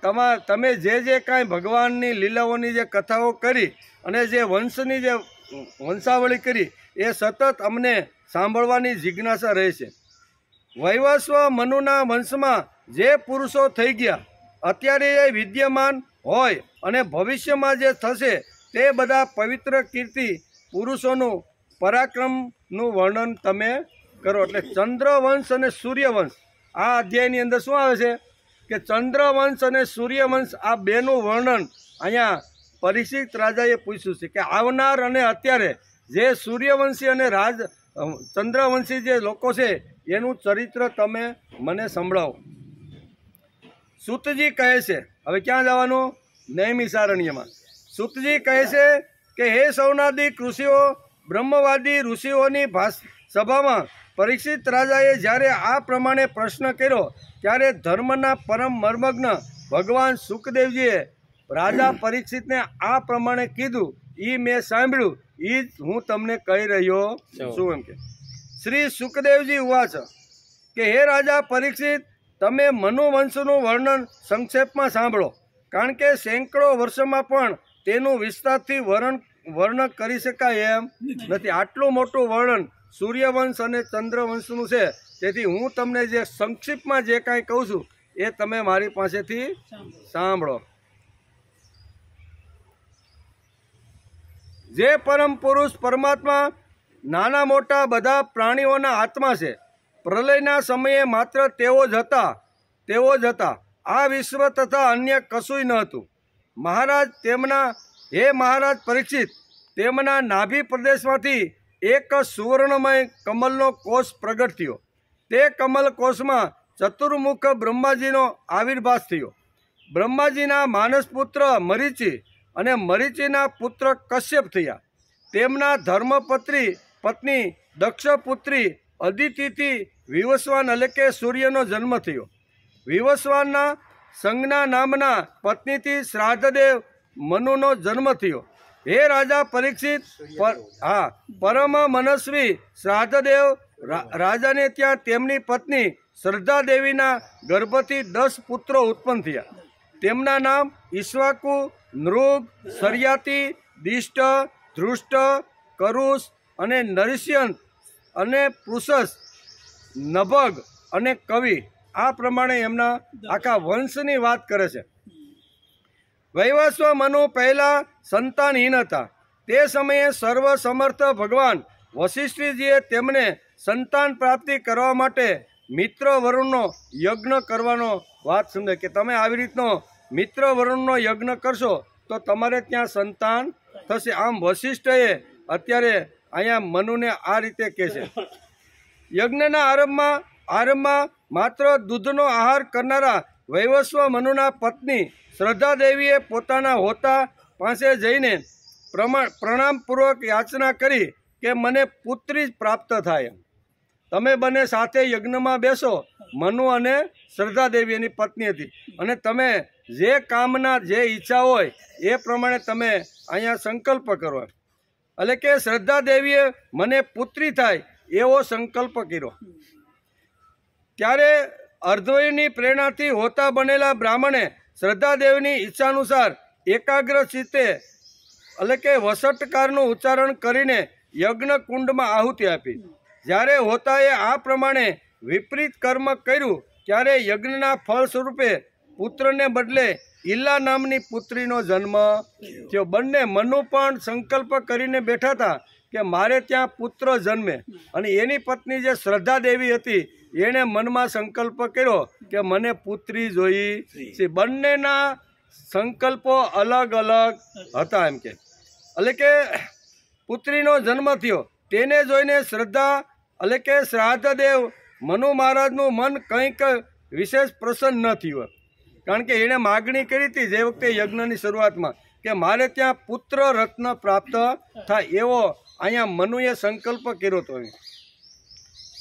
તમે જે કાંઈ ભગવાનની લીલાઓની જે કથાઓ કરી અને જે વંશની જે વંશાવળી કરી એ સતત અમને સાંભળવાની જિજ્ઞાસા રહે છે. વૈવસ્વ મનુના વંશમાં જે પુરુષો થઈ ગયા અત્યારે એ વિદ્યમાન હોય અને ભવિષ્યમાં જે થશે તે બધા પવિત્ર કીર્તિ પુરુષોનું પરાક્રમનું વર્ણન તમે કરો. એટલે ચંદ્રવંશ અને સૂર્યવંશ આ અધ્યાયની અંદર શું આવે છે કે ચંદ્રવંશ અને સૂર્યવંશ આ બેનું વર્ણન અહીંયા પરીક્ષિત રાજાએ પૂછ્યું છે કે આવનાર અને અત્યારે જે સૂર્યવંશી અને ચંદ્રવંશી જે લોકો છે એનું ચરિત્ર તમે મને સંભળાવો. સૂતજી કહે છે, હવે ક્યાં જવાનું? નૈમિષારણ્યમાં. સૂતજી કહે છે કે હે સૌનાદિક ઋષિઓ, બ્રહ્મવાદી ઋષિઓની સભામાં પરીક્ષિત રાજાએ જ્યારે આ પ્રમાણે પ્રશ્ન કર્યો ત્યારે ધર્મના પરમ મર્મજ્ઞ ભગવાન સુખદેવજીએ રાજા પરીક્ષિતને આ પ્રમાણે કીધું. એ મેં સાંભળ્યું, એ જ હું તમને કહી રહ્યો છું. એમ કે શ્રી સુખદેવજી ઉવાચ કે હે રાજા પરીક્ષિત, તમે મનુવંશનું વર્ણન સંક્ષેપમાં સાંભળો, કારણ કે સેંકડો વર્ષોમાં પણ તેનું વિસ્તારથી વર્ણન કરી શકાય એમ નથી. આટલું મોટું વર્ણન સૂર્યવંશ અને ચંદ્રવંશનું છે. તેથી હું તમને જે સંક્ષિપ્તમાં જે કાંઈ કહું છું એ તમે મારી પાસેથી સાંભળો. જે પરમ પુરુષ પરમાત્મા નાના મોટા બધા પ્રાણીઓના આત્મા છે, પ્રલયના સમયે માત્ર તેઓ જ હતા. આ વિશ્વ તથા અન્ય કશુંય ન હતું. મહારાજ પરીક્ષિત, તેમના નાભી પ્રદેશમાંથી એક સુવર્ણમય કમલનો કોષ પ્રગટ થયો. તે કમલ કોષમાં ચતુર્મુખ બ્રહ્માજીનો આવિર્ભાસ થયો. બ્રહ્માજીના માનસપુત્ર મરીચી અને મરીચીના પુત્ર કશ્યપ થયા. તેમના પત્ની દક્ષપુત્રી અદિતિથી વિવસ્વાન એટલે કે સૂર્યનો જન્મ થયો. વિવસ્વાનના સંજ્ઞા નામના પત્નીથી શ્રાદ્ધદેવ મનુનો જન્મ થયો. હે રાજા પરીક્ષિત, પરમ મનસ્વી શ્રાદ્ધદેવ રાજાને ત્યાં તેમની પત્ની શ્રદ્ધા દેવીના ગર્ભથી 10 પુત્રો ઉત્પન્ન થયા. તેમના નામ ઈશ્વાકુ, નૃગ, સર્યાતિ, દિષ્ટ, ધૃષ્ટ, કરુષ અને નરિષ્યંત અને પૃષસ, નભગ અને કવિ. આ પ્રમાણે એમના આખા વંશની વાત કરે છે. વૈવસ્વ મનુ પહેલા સંતાનહીન હતા. તે સમયે સર્વ સમર્થ ભગવાન વશિષ્ઠજીએ તેમને સંતાન પ્રાપ્તિ કરવા માટે મિત્ર વરુણનો યજ્ઞ કરવાનો વાત સમજે કે તમે આવી રીતનો મિત્ર વરુણનો યજ્ઞ કરશો તો તમારે ત્યાં સંતાન થશે. આમ વશિષ્ઠએ અત્યારે અહીંયા મનુને આ રીતે કહે છે, યજ્ઞના આરંભમાં માત્ર દૂધનો આહાર કરનારા વૈવસ્વ મનુના પત્ની શ્રદ્ધા દેવીએ પોતાના હોતા પાસે જઈને પ્રણામપૂર્વક યાચના કરી કે મને પુત્રી પ્રાપ્ત થાય. તમે બંને સાથે યજ્ઞમાં બેસો. મનુ અને શ્રદ્ધા દેવી એની પત્ની હતી, અને તમે જે કામના જે ઈચ્છા હોય એ પ્રમાણે તમે અહીંયા સંકલ્પ કરો. એટલે કે શ્રદ્ધા દેવીએ મને પુત્રી થાય એવો સંકલ્પ કર્યો. ત્યારે અર્ધવયની પ્રેરણાથી હોતા બનેલા બ્રાહ્મણે શ્રદ્ધા દેવીની ઈચ્છાનુસાર એકાગ્ર ચિત્તે એટલે કે વસટકારનું ઉચ્ચારણ કરીને યજ્ઞ કુંડમાં આહુતિ આપી. જ્યારે હોતાએ આ પ્રમાણે વિપરીત કર્મ કર્યું ત્યારે યજ્ઞના ફળ સ્વરૂપે પુત્રને બદલે ઈલા નામની પુત્રીનો જન્મ થયો. બંને મનુ પણ સંકલ્પ કરીને બેઠા હતા કે મારે ત્યાં પુત્ર જન્મે, અને એની પત્ની જે શ્રદ્ધા દેવી હતી એણે મનમાં સંકલ્પ કર્યો કે મને પુત્રી જોઈ છે. બંનેના સંકલ્પો અલગ અલગ હતા. એમ કે એટલે કે પુત્રીનો જન્મ થયો તેને જોઈને શ્રદ્ધા એટલે કે શ્રાદ્ધદેવ મનુ મહારાજનું મન કંઈક વિશેષ પ્રસન્ન ન થયું, કારણ કે એણે માગણી કરી હતી જે વખતે યજ્ઞની શરૂઆતમાં કે મારે ત્યાં પુત્ર રત્ન પ્રાપ્ત થાય એવો અહીંયા મનુએ સંકલ્પ કર્યો હતો.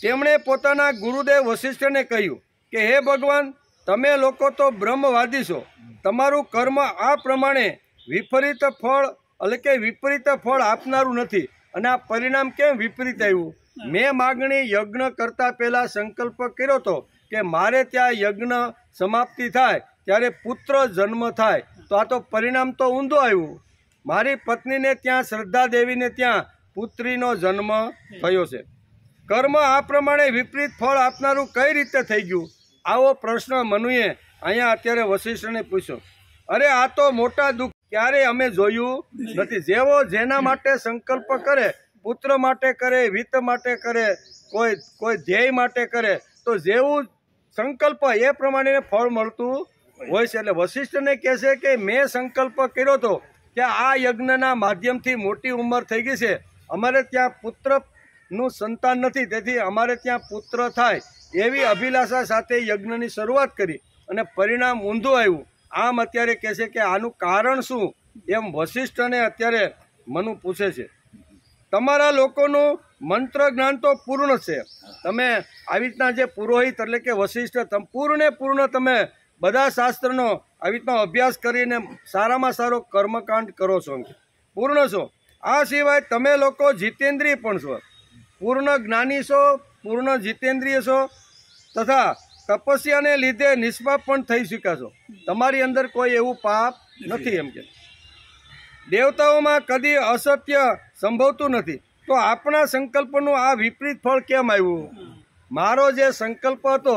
તેમણે પોતાના ગુરુદેવ વશિષ્ઠને કહ્યું કે હે ભગવાન, તમે લોકો તો બ્રહ્મવાદી છો. તમારું કર્મ આ પ્રમાણે વિપરીત ફળ આપનારું નથી, અને આ પરિણામ કેમ વિપરીત આવ્યું? મેં માગણી યજ્ઞ કરતા પહેલા સંકલ્પ કર્યો હતો કે મારે ત્યાં યજ્ઞ સમાપ્તિ થાય ત્યારે પુત્ર જન્મ થાય, તો આ તો પરિણામ તો ઊંધું આવ્યું. મારી પત્નીને ત્યાં શ્રદ્ધા દેવીને ત્યાં પુત્રીનો જન્મ થયો છે. કર્મ આ પ્રમાણે વિપરીત ફળ આપનારું કઈ રીતે થઈ ગયું? આવો પ્રશ્ન મનુએ અહીંયા અત્યારે વશિષ્ઠને પૂછ્યો. અરે આ તો મોટા દુઃખ ક્યારે અમે જોયું નથી. જેવો જેના માટે સંકલ્પ કરે, પુત્ર માટે કરે, વિત્ત માટે કરે, કોઈ ધ્યેય માટે કરે, તો જેવું સંકલ્પ એ પ્રમાણે ફળ મળતું હોય છે. એટલે વશિષ્ઠને કહે છે કે મેં સંકલ્પ કર્યો હતો કે આ યજ્ઞના માધ્યમથી મોટી ઉંમર થઈ ગઈ છે, અમારે ત્યાં પુત્રનું સંતાન નથી, તેથી અમારે ત્યાં પુત્ર થાય એવી અભિલાષા સાથે યજ્ઞની શરૂઆત કરી, અને પરિણામ ઊંધું આવ્યું. આમ અત્યારે કહે છે કે આનું કારણ શું? એમ વશિષ્ઠને અત્યારે મનુ પૂછે છે. તમારા લોકોનું મંત્ર જ્ઞાન તો પૂર્ણ છે. તમે આવી રીતના જે પુરોહિત એટલે કે વશિષ્ઠ પૂર્ણ તમે બધા શાસ્ત્રનો આવી રીતનો અભ્યાસ કરીને સારામાં સારો કર્મકાંડ કરો છો, પૂર્ણ છો. આ સિવાય તમે લોકો જીતેન્દ્રિય પણ છો, પૂર્ણ જ્ઞાની છો, પૂર્ણ જીતેન્દ્રિય છો, તથા તપસ્યાને લીધે નિષ્પાપ પણ થઈ શક્યા છો. તમારી અંદર કોઈ એવું પાપ નથી. એમ કે દેવતાઓમાં કદી અસત્ય સંભવતું નથી, તો આપણા સંકલ્પનું આ વિપરીત ફળ કેમ આવ્યું? મારો જે સંકલ્પ હતો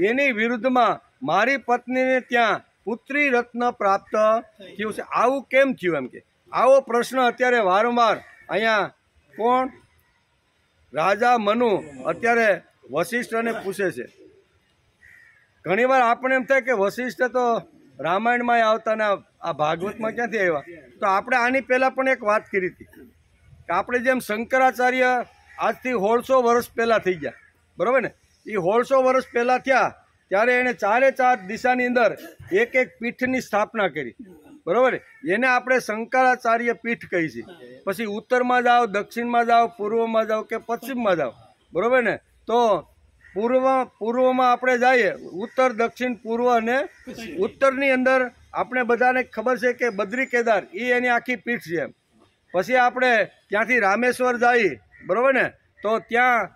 એની વિરુદ્ધમાં મારી પત્નીને ત્યાં પુત્રી રત્ન પ્રાપ્ત થયું છે. આવું કેમ થયું? એમ કે આવો પ્રશ્ન અત્યારે વારંવાર અહીંયા કોણ? રાજા મનુ અત્યારે વશિષ્ઠને પૂછે છે. ઘણીવાર આપણે એમ થાય કે વશિષ્ઠ તો રામાયણમાં આવતા ને આ ભાગવતમાં ક્યાંથી આવ્યા? તો આપણે આની પહેલાં પણ એક વાત કરી હતી કે આપણે જેમ શંકરાચાર્ય આજથી 1600 વર્ષ પહેલાં થઈ ગયા, બરાબર ને? એ 1600 વર્ષ પહેલાં થયા ત્યારે એણે ચારે ચાર દિશાની અંદર એક એક પીઠની સ્થાપના કરી, બરાબર? એને આપણે શંકરાચાર્ય પીઠ કહી છે. પછી ઉત્તરમાં જાઓ, દક્ષિણમાં જાઓ, પૂર્વમાં જાઓ કે પશ્ચિમમાં જાઓ, બરાબર ને? તો પૂર્વમાં આપણે જઈએ, ઉત્તર, દક્ષિણ, પૂર્વ, અને ઉત્તરની અંદર આપણે બધાને ખબર છે કે બદ્રી કેદાર એ એની આખી પીઠ છે. પછી આપણે ત્યાંથી રામેશ્વર જઈએ, બરાબર ને? તો ત્યાં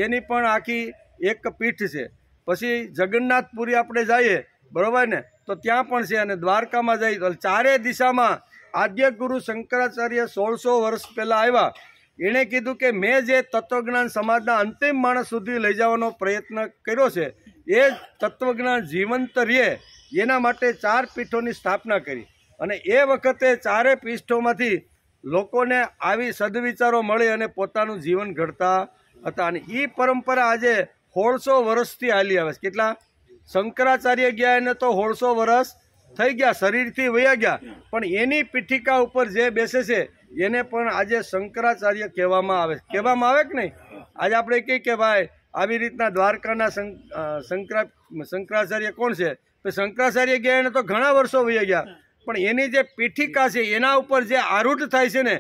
એની પણ આખી એક પીઠ છે. પછી જગન્નાથપુરી આપણે જઈએ, બરાબર ને? તો ત્યાં પણ છે. અને દ્વારકામાં જઈએ તો ચારે દિશામાં આદ્ય ગુરુ શંકરાચાર્ય 1600 વર્ષ પહેલાં આવ્યા. એણે કીધું કે મેં જે તત્વજ્ઞાન સમાજના અંતિમ માણસ સુધી લઈ જવાનો પ્રયત્ન કર્યો છે એ તત્વજ્ઞાન જીવંત રહે એના માટે 4 પીઠોની સ્થાપના કરી. અને એ વખતે 4 પીઠોમાંથી લોકોને આવી સદવિચારો મળે અને પોતાનું જીવન ઘડતા હતા. અને એ પરંપરા આજે 1600 વર્ષથી હાલી આવે છે. કેટલા? શંકરાચાર્ય ગયા એને તો 1600 વર્ષ થઈ ગયા, શરીરથી વયા ગયા, પણ એની પીઠિકા ઉપર જે બેસે છે એને પણ આજે શંકરાચાર્ય કહેવામાં આવે કે નહીં? આજે આપણે કહીએ કે ભાઈ આવી રીતના દ્વારકાના શંકરાચાર્ય કોણ છે? તો શંકરાચાર્ય ગયા એને તો ઘણા વર્ષો વહી ગયા, પણ એની જે પીઠિકા છે એના ઉપર જે આરૂઢ થાય છે ને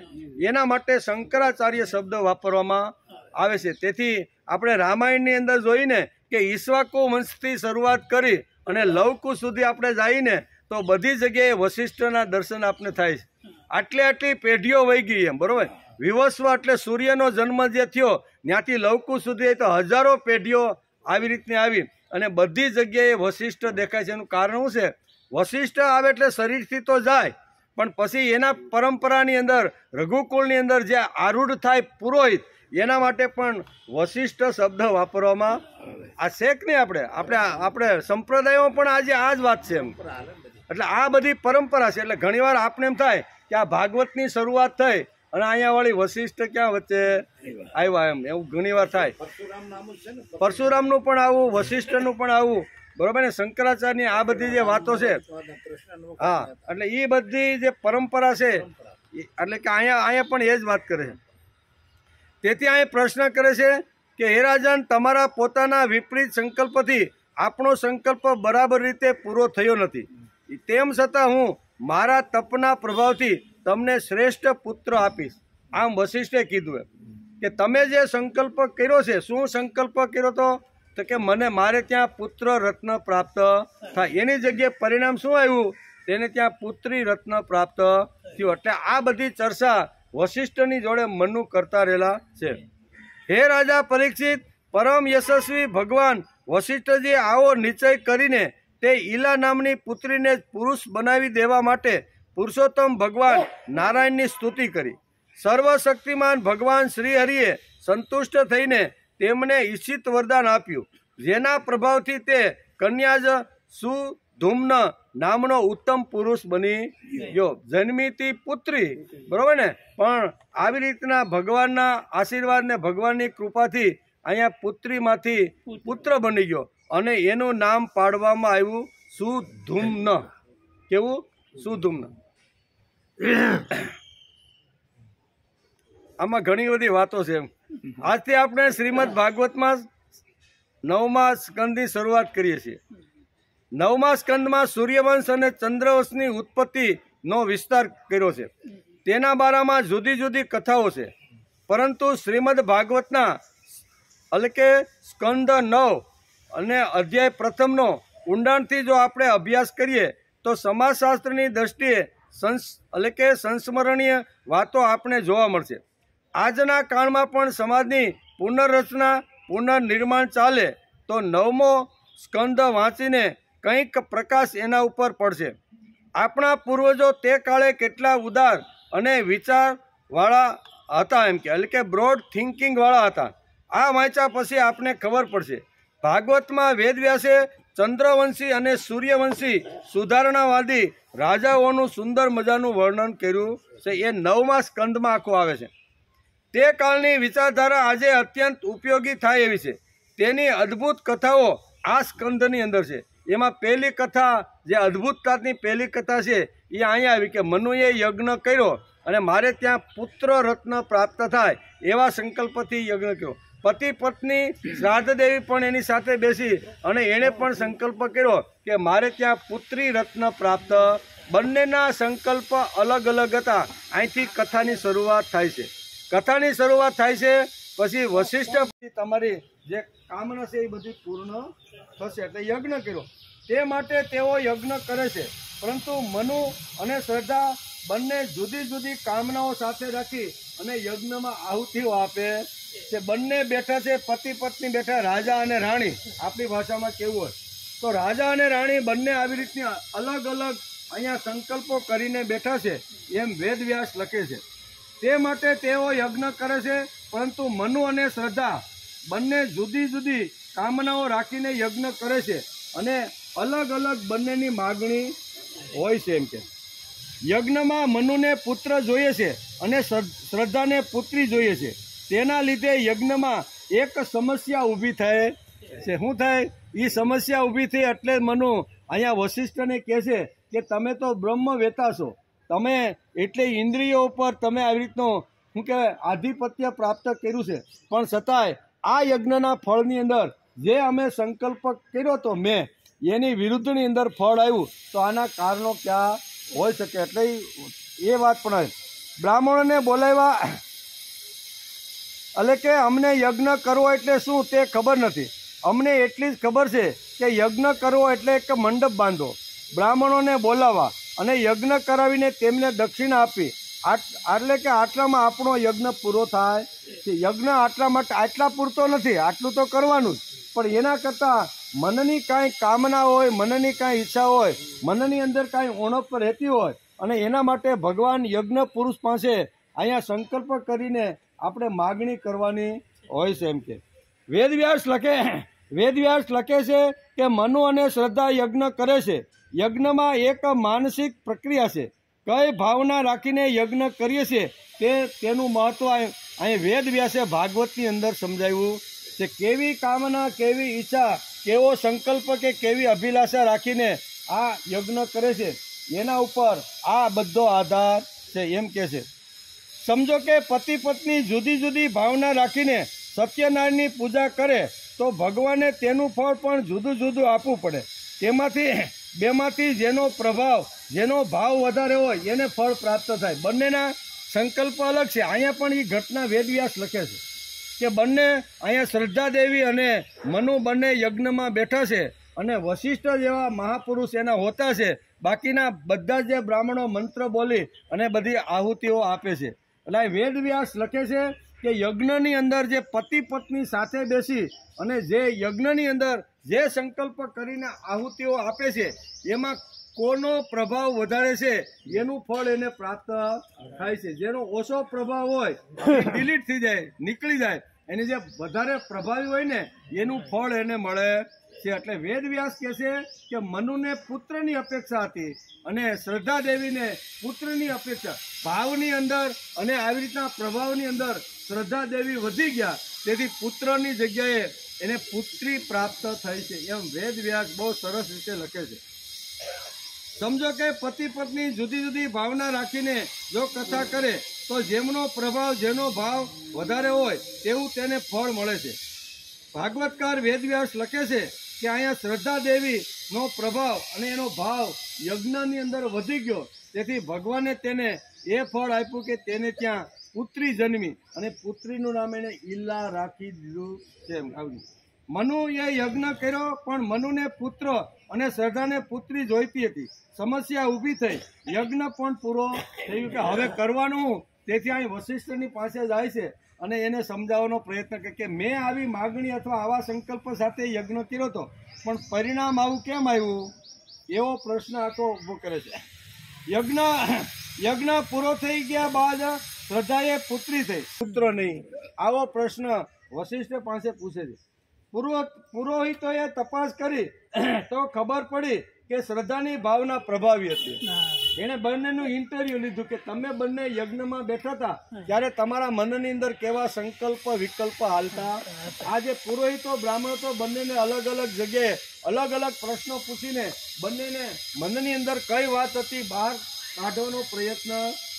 એના માટે શંકરાચાર્ય શબ્દ વાપરવામાં આવે છે. તેથી આપણે રામાયણની અંદર જોઈને કે ઈક્ષ્વાકુ વંશથી શરૂઆત કરી અને લવકુશ સુધી આપણે જઈને તો બધી જગ્યાએ વશિષ્ઠના દર્શન આપણે થાય છે. આટલી પેઢીઓ વહી ગઈ એમ, બરોબર. વિવસ્વ એટલે સૂર્યનો જન્મ જે થયો ત્યાંથી લવકુશ સુધી તો હજારો પેઢીઓ આવી રીતની આવી અને બધી જગ્યાએ વશિષ્ઠ દેખાય છે. એનું કારણ શું છે? વશિષ્ઠ આવે એટલે શરીરથી તો જાય, પણ પછી એના પરંપરાની અંદર રઘુકુળની અંદર જે આરૂઢ થાય પુરોહિત, એના માટે પણ વશિષ્ઠ શબ્દ વાપરવામાં આ છે કે નહીં? આપણે સંપ્રદાયોમાં પણ આજે આ જ વાત છે એમ. એટલે આ બધી પરંપરા છે. એટલે ઘણીવાર આપણે એમ થાય કે આ ભાગવતની શરૂઆત થઈ અને અહીંયા વાળી વશિષ્ઠ ક્યાં વચ્ચે આવ્યા એમ, એવું ઘણીવાર થાય. પરશુરામનું પણ આવું, વશિષ્ઠનું પણ આવું, બરોબર ને? શંકરાચાર્યની આ બધી જે વાતો છે, હા, એટલે એ બધી જે પરંપરા છે, એટલે કે અહીંયા પણ એ જ વાત કરે છે. તેથી અહીં પ્રશ્ન કરે છે કે હે રાજન, તમારા પોતાના વિપરીત સંકલ્પથી આપણો સંકલ્પ બરાબર રીતે પૂરો થયો નથી. તેમ છતાં હું મારા તપના પ્રભાવથી તમને શ્રેષ્ઠ પુત્ર આપીશ. આમ વશિષ્ઠે કીધું કે તમે જે સંકલ્પ કર્યો છે, શું સંકલ્પ કર્યો તો કે મારે ત્યાં પુત્ર રત્ન પ્રાપ્ત થાય. એની જગ્યાએ પરિણામ શું આવ્યું? તેને ત્યાં પુત્રી રત્ન પ્રાપ્ત થયું. એટલે આ બધી ચર્ચા વશિષ્ઠની જોડે મનુ કરતા રહેલા છે. હે રાજા પરીક્ષિત, પરમ યશસ્વી ભગવાન વશિષ્ઠજી આવો નિશ્ચય કરીને તે ઈલા નામની પુત્રીને પુરુષ બનાવી દેવા માટે પુરુષોત્તમ ભગવાન નારાયણની સ્તુતિ કરી. સર્વશક્તિમાન ભગવાન શ્રીહરિએ સંતુષ્ટ થઈને તેમને ઈચ્છિત વરદાન આપ્યું, જેના પ્રભાવથી તે કન્યાજ સુધુમ્ન નામનો ઉત્તમ પુરુષ બની ગયો. જન્મીતી પુત્રી, બરોબર ને? પણ આવી રીતના ભગવાનના આશીર્વાદ ને ભગવાનની કૃપાથી અહીંયા પુત્રીમાંથી પુત્ર બની ગયો અને એનું નામ પાડવામાં આવ્યું સુધુમ્ન. કેવું? સુધુમ્ન. આમાં ઘણી બધી વાતો છે. આજથી આપણે શ્રીમદ ભાગવતમાં 9મા સ્કંદની શરૂઆત કરીએ છીએ. 9મા સ્કંદમાં સૂર્યવંશ અને ચંદ્રવંશની ઉત્પત્તિનો વિસ્તાર કર્યો છે. તેના બારામાં જુદી જુદી કથાઓ છે. પરંતુ શ્રીમદ ભાગવતના એટલે કે સ્કંદ 9 અને અધ્યાય પ્રથમનો ઊંડાણથી જો આપણે અભ્યાસ કરીએ તો સમાજશાસ્ત્રની દ્રષ્ટિએ એટલે કે સંસ્મરણીય વાતો આપણે જોવા મળશે. આજના કાળમાં પણ સમાજની પુનર્રચના પુનર્નિર્માણ ચાલે તો 9મો સ્કંદ વાંચીને કંઈક પ્રકાશ એના ઉપર પડશે. આપણા પૂર્વજો તે કાળે કેટલા ઉદાર અને વિચારવાળા હતા એમ કે, એટલે કે બ્રોડ થિંકિંગવાળા હતા. આ વાંચ્યા પછી આપને ખબર પડશે. ભાગવતમાં વેદવ્યાસે ચંદ્રવંશી અને સૂર્યવંશી સુધારણાવાદી રાજાઓનું સુંદર મજાનું વર્ણન કર્યું છે. એ 9મા સ્કંદમાં આખું આવે છે. તે કાળની વિચારધારા આજે અત્યંત ઉપયોગી થાય એવી છે. તેની અદ્ભુત કથાઓ આ સ્કંદની અંદર છે. એમાં પહેલી કથા, જે અદ્ભુતતાની પહેલી કથા છે, એ અહીંયા આવી કે મનુએ યજ્ઞ કર્યો અને મારે ત્યાં પુત્ર રત્ન પ્રાપ્ત થાય એવા સંકલ્પથી યજ્ઞ કર્યો. પતિ પત્ની શ્રાદ્ધ દેવી પણ એની સાથે બેસી અને એણે પણ સંકલ્પ કર્યો કે મારે ત્યાં પુત્રી રત્ન પ્રાપ્ત. બંનેના સંકલ્પ અલગ અલગ હતા. અહીંથી કથાની શરૂઆત થાય છે. કથાની શરૂઆત થાય છે પછી વશિષ્ઠ તમારી જે કામના છે એ બધી પૂર્ણ થશે એટલે યજ્ઞ કર્યો. તે માટે તેઓ યજ્ઞ કરે છે. પરંતુ મનુ અને શ્રદ્ધા બંને જુદી જુદી કામનાઓ સાથે રાખી અને યજ્ઞમાં આહુતિઓ આપે છે. બંને બેઠા છે, પતિ પત્ની બેઠા, રાજા અને રાણી. આપણી ભાષામાં કેવું હોય તો રાજા અને રાણી બંને આવી રીતની અલગ અલગ અહીંયા સંકલ્પો કરીને બેઠા છે એમ વેદવ્યાસ લખે છે. તે માટે તેઓ યજ્ઞ કરે છે. પરંતુ મનુ અને શ્રદ્ધા બંને જુદી જુદી કામનાઓ રાખીને યજ્ઞ કરે છે અને અલગ અલગ બંનેની માગણી હોય છે એમ કે. યજ્ઞમાં મનુને પુત્ર જોઈએ છે અને શ્રદ્ધાને પુત્રી જોઈએ છે. તેના લીધે યજ્ઞમાં એક સમસ્યા ઊભી થાય છે. શું થાય? એ સમસ્યા ઊભી થઈ એટલે મનુ અહીંયા વશિષ્ઠને કહે છે કે તમે તો બ્રહ્મ વેતા છો, તમે એટલે ઇન્દ્રિયો ઉપર તમે આવી રીતનું શું કહેવાય આધિપત્ય પ્રાપ્ત કર્યું છે, પણ છતાંય આ યજ્ઞના ફળની અંદર જે અમે સંકલ્પ કર્યો હતો મેં એની વિરુદ્ધની અંદર ફળ આવ્યું, તો આના કારણો ક્યાં હોઈ શકે? એટલે એ વાત પણ બ્રાહ્મણોને બોલાવ્યા, એટલે કે અમને યજ્ઞ કરવો એટલે શું તે ખબર નથી. અમને એટલી જ ખબર છે કે યજ્ઞ કરવો એટલે એક મંડપ બાંધો, બ્રાહ્મણોને બોલાવવા અને યજ્ઞ કરાવીને તેમને દક્ષિણા આપી, એટલે કે આટલામાં આપણો યજ્ઞ પૂરો થાય છે. યજ્ઞ આટલા માટે આટલા પૂરતો નથી, આટલું તો કરવાનું જ, પણ એના કરતાં મનની કાંઈ કામના હોય, મનની કાંઈ ઈચ્છા હોય, મનની અંદર કાંઈ ઉણપ રહેતી હોય, અને એના માટે ભગવાન યજ્ઞ પુરુષ પાસે અહીંયા સંકલ્પ કરીને આપણે માગણી કરવાની હોય છે. એમ કે વેદવ્યાસ લખે છે કે મનુ અને શ્રદ્ધા યજ્ઞ કરે છે. યજ્ઞમાં એક માનસિક પ્રક્રિયા છે. કઈ ભાવના રાખીને યજ્ઞ કરીએ છીએ તેનું મહત્વ અહીં વેદવ્યાસે ભાગવતની અંદર સમજાવ્યું છે. કેવી કામના, કેવી ઈચ્છા, કેવો સંકલ્પ કે કેવી અભિલાષા રાખીને આ યજ્ઞ કરે છે એના ઉપર આ બધો આધાર છે. એમ કે છે સમજો કે પતિ પત્ની જુદી જુદી ભાવના રાખીને સત્યનારાયણની પૂજા કરે તો ભગવાને તેનું ફળ પણ જુદું જુદું આપવું પડે. બેમાંથી જેનો પ્રભાવ, જેનો ભાવ વધારે હોય એને ફળ પ્રાપ્ત થાય. બંનેના સંકલ્પ અલગ છે. અહીંયા પણ એ ઘટના વેદવ્યાસ લખે છે કે બંને અહીંયા શ્રદ્ધા દેવી અને મનુ બંને યજ્ઞમાં બેઠા છે, અને વશિષ્ઠ જેવા મહાપુરુષ એના હોતા છે. બાકીના બધા જે બ્રાહ્મણો મંત્ર બોલી અને બધી આહુતિઓ આપે છે. એટલે વેદવ્યાસ લખે છે કે યજ્ઞની અંદર જે પતિ પત્ની સાથે બેસી અને જે યજ્ઞની અંદર જે સંકલ્પ કરીને આહુતિઓ આપે છે એમાં કોનો પ્રભાવ વધારે છે એનું ફળ એને પ્રાપ્ત થાય છે. જેનો ઓછો પ્રભાવ હોય ડિલીટ થઈ જાય, નીકળી જાય, એની જે વધારે પ્રભાવી હોય ને એનું ફળ એને મળે છે. એટલે વેદવ્યાસ કહે છે કે મનુને પુત્રની અપેક્ષા હતી અને શ્રદ્ધા દેવીને પુત્રની અપેક્ષા. ભાવની અંદર અને આવી રીતના પ્રભાવની અંદર શ્રદ્ધા દેવી વધી ગયા, તેથી પુત્રની જગ્યાએ એને પુત્રી પ્રાપ્ત થઈ છે. એમ વેદવ્યાસ બહુ સરસ રીતે લખે છે. સમજો કે પતિ પત્ની જુદી જુદી ભાવના રાખીને જો કથા કરે તો જેમનો પ્રભાવ, જેનો ભાવ વધારે હોય તેવું તેને ફળ મળે છે. ભાગવતકાર વેદવ્યાસ લખે છે કે અહીંયા શ્રદ્ધા દેવીનો પ્રભાવ અને એનો ભાવ યજ્ઞની અંદર વધી ગયો, તેથી ભગવાને તેને એ ફળ આપ્યું કે તેને ત્યાં પુત્રી જન્મી, અને પુત્રીનું નામ એને ઈલા રાખી દીધું છે. મનુએ યજ્ઞ કર્યો, પણ મનુને પુત્ર અને શ્રદ્ધાને પુત્રી જોઈતી હતી. સમસ્યા ઊભી થઈ, યજ્ઞ પણ પૂરો થયું કે હવે કરવાનું. તેથી અહીં વશિષ્ઠની પાસે જાય છે અને એને સમજાવવાનો પ્રયત્ન કરે કે મેં આવી માગણી અથવા આવા સંકલ્પ સાથે યજ્ઞ કર્યો હતો, પણ પરિણામ આવું કેમ આવ્યું? એવો પ્રશ્ન આખો ઊભો કરે છે. યજ્ઞ પૂરો થઈ ગયા બાદ શ્રદ્ધાએ પુત્રી થઈ, પુત્ર નહીં, આવો પ્રશ્ન વશિષ્ઠ પાસે પૂછે છે. પુરોહિતોએ તપાસ કરી તો ખબર પડી કે શ્રદ્ધાની ભાવના પ્રભાવી હતી. એને બંનેનું ઇન્ટરવ્યુ લીધું કે તમે બંને યજ્ઞમાં બેઠા હતા ત્યારે તમારા મનની અંદર કેવા સંકલ્પ વિકલ્પ હાલતા. આ જે પુરોહિતો બ્રાહ્મણો તો બંનેને અલગ અલગ જગ્યાએ અલગ અલગ પ્રશ્નો પૂછીને બંનેને મનની અંદર કઈ વાત હતી બહાર કાઢવાનો પ્રયત્ન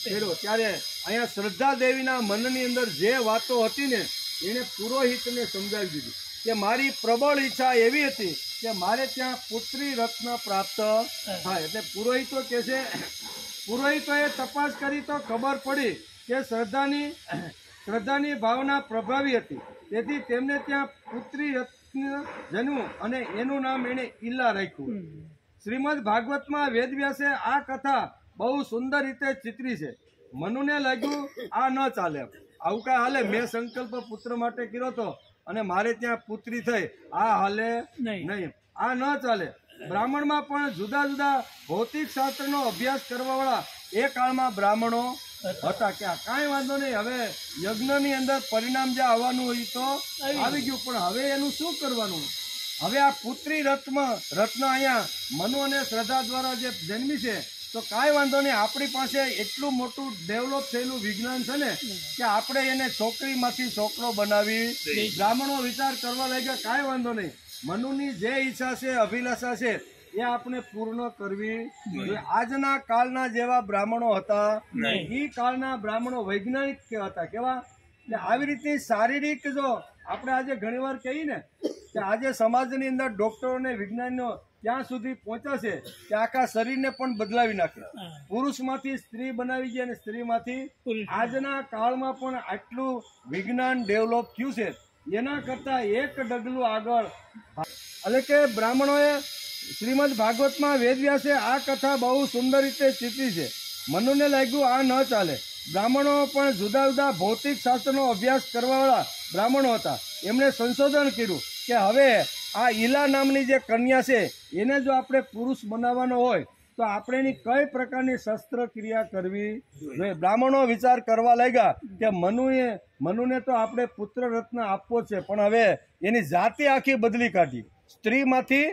કર્યો. ત્યારે અહીંયા શ્રદ્ધા દેવીના મનની અંદર જે વાતો હતી ને એને પુરોહિતને સમજાવી દીધી કે મારી પ્રબળ ઈચ્છા એવી હતી કે મારે ત્યાં પુત્રી રત્ન પ્રાપ્ત થાય. એટલે પુરોહિતો કે છે, પુરોહિતોએ તપાસ કરી તો ખબર પડી કે શ્રદ્ધાની ભાવના પ્રભાવી હતી, તેથી તેમને ત્યાં પુત્રી રત્ન જન્મ્યું અને એનું નામ એને ઈલા રાખ્યું. શ્રીમદ ભાગવતમાં વેદવ્યાસે આ કથા બહુ સુંદર રીતે ચિત્રી છે. મનુને લાગ્યું આ ન ચાલે, આવું કાંઈ હાલે, મેં સંકલ્પ પુત્ર માટે કર્યો હતો અને મારે ત્યાં પુત્રી થઈ, આ હાલે નહીં, આ ન ચાલે. બ્રાહ્મણમાં પણ જુદા જુદા ભૌતિક શાસ્ત્રનો અભ્યાસ કરવાવાળા એ કાળમાં બ્રાહ્મણો હતા કે કાંઈ વાંધો નહીં, હવે યજ્ઞની અંદર પરિણામ જે આવવાનું હોય તો આવી ગયું, પણ હવે એનું શું કરવાનું? હવે આ પુત્રી રત્ન અહીંયા મનુ અને શ્રદ્ધા દ્વારા જે જન્મી છે, તો કાંઈ વાંધો નહીં, આપણી પાસે એટલું મોટું ડેવલપ થયેલું વિજ્ઞાન છે ને કે આપણે એને છોકરીમાંથી છોકરો બનાવી. બ્રાહ્મણો વિચાર કરવા લાગ્યા કાંઈ વાંધો નહીં, મનુની જે ઈચ્છા છે, અભિલાષા છે એ આપણે પૂર્ણ કરવી જોઈએ. આજના કાળના જેવા બ્રાહ્મણો હતા એ કાળના બ્રાહ્મણો વૈજ્ઞાનિક હતા. કેવા? એટલે આવી રીતે શારીરિક જો આપણે આજે ઘણીવાર કહીએ ને કે આજે સમાજની અંદર ડોક્ટરો ને વિજ્ઞાનીઓ ત્યાં સુધી પહોંચ્યા છે કે આખા શરીરને પણ બદલાવી નાખે. પુરુષમાંથી સ્ત્રી બનાવી ગયા અને સ્ત્રીમાંથી આજના કાળમાં પણ આટલું વિજ્ઞાન ડેવલપ થયું છે. એના કરતા એક ડગલું આગળ એટલે કે બ્રાહ્મણોએ શ્રીમદ ભાગવતમાં વેદવ્યાસે આ કથા બહુ સુંદર રીતે ચિતરી છે. મનુને લાગ્યું આ ન ચાલે. બ્રાહ્મણો પણ જુદા જુદા ભૌતિક શાસ્ત્રનો અભ્યાસ કરવાવાળા બ્રાહ્મણો હતા. એમણે સંશોધન કર્યું કે હવે આ ઈલા નામની જે કન્યા છે એને જો આપણે પુરુષ બનાવવાનો હોય તો આપણે એની કઈ પ્રકારની શસ્ત્રક્રિયા કરવી જોઈએ. બ્રાહ્મણો વિચાર કરવા લાગ્યા કે મનુને તો આપણે પુત્ર રત્ન આપવો છે, પણ હવે એની જાતિ આખી બદલી કાઢી, સ્ત્રીમાંથી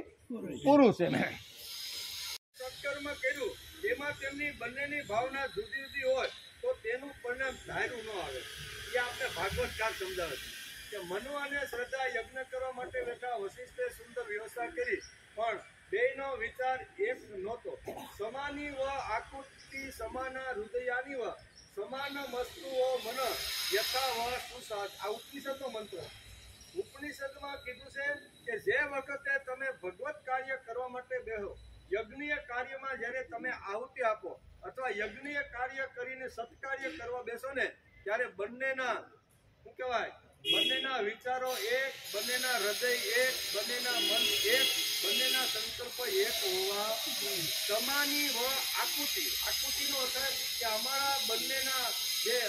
પુરુષ એને સત્કર્મ કર્યું. એમાં તેમની બંનેની ભાવના જુદી જુદી હોય તો તેનું પરિણામ ધાર્યું ન આવે. એ આપણે ભાગવતકાર સમજાવે છે કે મનુ અને શ્રદ્ધા યજ્ઞ કરવા માટે બેઠા. વશિષ્ઠે સુંદર વ્યવસ્થા કરી, પણ બેયનો વિચાર એક નહોતો. સમાની વ આકૃતિ સમાના હૃદયાની વ સમાન મસ્તુઓ મન યથા વ સુસાદ. આ ઉપનિષદનો મંત્ર. ઉપનિષદમાં કીધું છે કે જે વખતે તમે ભગવત કાર્ય કરવા માટે બેહો, યજ્ઞીય કાર્યમાં જ્યારે તમે આહુતિ આપો અથવા યજ્ઞીય કાર્ય કરીને સત્કાર્ય કરવા બેસો ને ત્યારે બંનેના શું કહેવાય, બંનેના વિચારો એક, બંનેના હૃદય એક, બંનેના મન એક, બંનેના સંકલ્પ એક હોવા. સમાની વ આકૃતિ. આકૃતિનો અર્થ કે અમારા બંનેના જે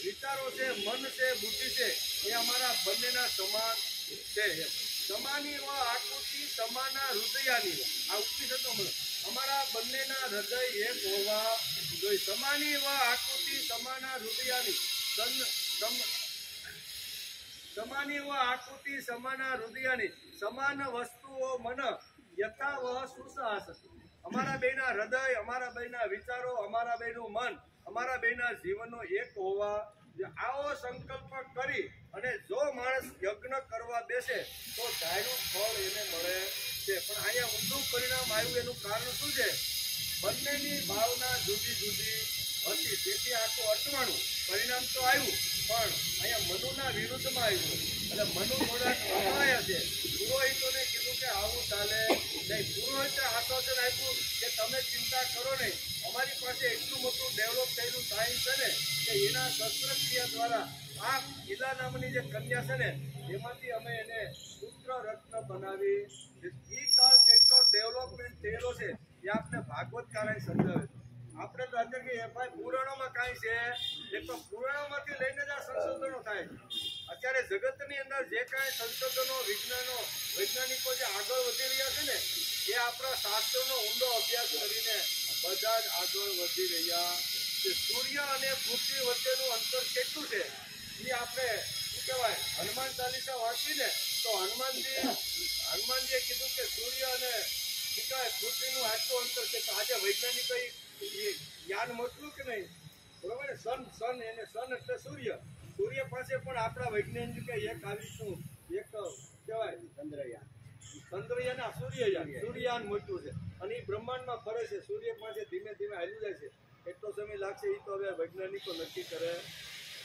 વિચારો છે, મન છે, બુદ્ધિ છે, એ અમારા બંનેના સમાન છે. સમાની વ આકૃતિ સમાના હૃદયાની. આ ઉપનિષદનો મતલબ અમારા બંનેના હૃદય એક હોવા જોઈએ. સમાની વ આકૃતિ સમાના હૃદયાની સમાની વ આકૃતિ સમાના હૃદયાની સમાન વસ્તુઓ મન યથા વ સુસાસ. અમારા બેના હૃદય, અમારા બેના વિચારો, અમારા બેનું મન, અમારા બેના જીવનનો એક હોવા. આવો સંકલ્પ કરી અને જો માણસ યજ્ઞ કરવા બેસે તો ધાર્યું ફળ એને મળે છે. પણ અહીંયા ઊંધું પરિણામ આવ્યું. એનું કારણ શું છે? બંનેની ભાવના જુદી જુદી હતી. તેથી આખું અટવાણું પરિણામ તો આવ્યું, પણ અહીંયા મનુના વિરુદ્ધમાં આવ્યું. એટલે મનુ થોડાક અટવાયા છે. પુરોહિતોને કીધું કે આવું ચાલે નહીં. પુરોહિતે આશ્વાસન આપ્યું કે તમે ચિંતા કરો નહીં, અમારી પાસે એટલું મોટું ડેવલપ થયેલું સાયન્સ છે ને કે એના શસ્ત્રક્રિયા દ્વારા આ ઈલા નામની જે કન્યા છે ને એમાંથી અમે એને પુત્ર રત્ન બનાવી. એ કાળ કેટલો ડેવલપમેન્ટ થયેલો છે એ આપણે ભાગવતકારે સમજાવે છે. આપણે તો અત્યારે કે ભાઈ પુરાણોમાં કાંઈ છે, એ તો પુરાણોમાંથી લઈને જ આ સંશોધનો થાય. અત્યારે જગતની અંદર જે કાંઈ સંશોધનો વૈજ્ઞાનિકો જે આગળ વધી રહ્યા છે ને એ આપણા શાસ્ત્રોનો ઊંડો અભ્યાસ કરીને બધા જ આગળ વધી રહ્યા છે. સૂર્ય અને પૃથ્વી વચ્ચેનું અંતર કેટલું છે એ આપણે શું કહેવાય, હનુમાન ચાલીસા વાંચીને તો હનુમાનજીએ કીધું કે સૂર્ય અને પૃથ્વીનું આટલું અંતર છે. તો આજે વૈજ્ઞાનિકોએ જ્ઞાન મળતું કે નહીં, બરોબર ને? સન એટલે સૂર્ય. સૂર્ય પાસે પણ આપણા વૈજ્ઞાનિકે એક આવીશું, એક કહેવાય ચંદ્રયાન, સૂર્યયાન મોટું છે અને એ બ્રહ્માંડમાં ફરે છે. સૂર્ય પાસે ધીમે ધીમે હાલ્યું જાય છે. કેટલો સમય લાગશે એ તો હવે વૈજ્ઞાનિકો નક્કી કરે.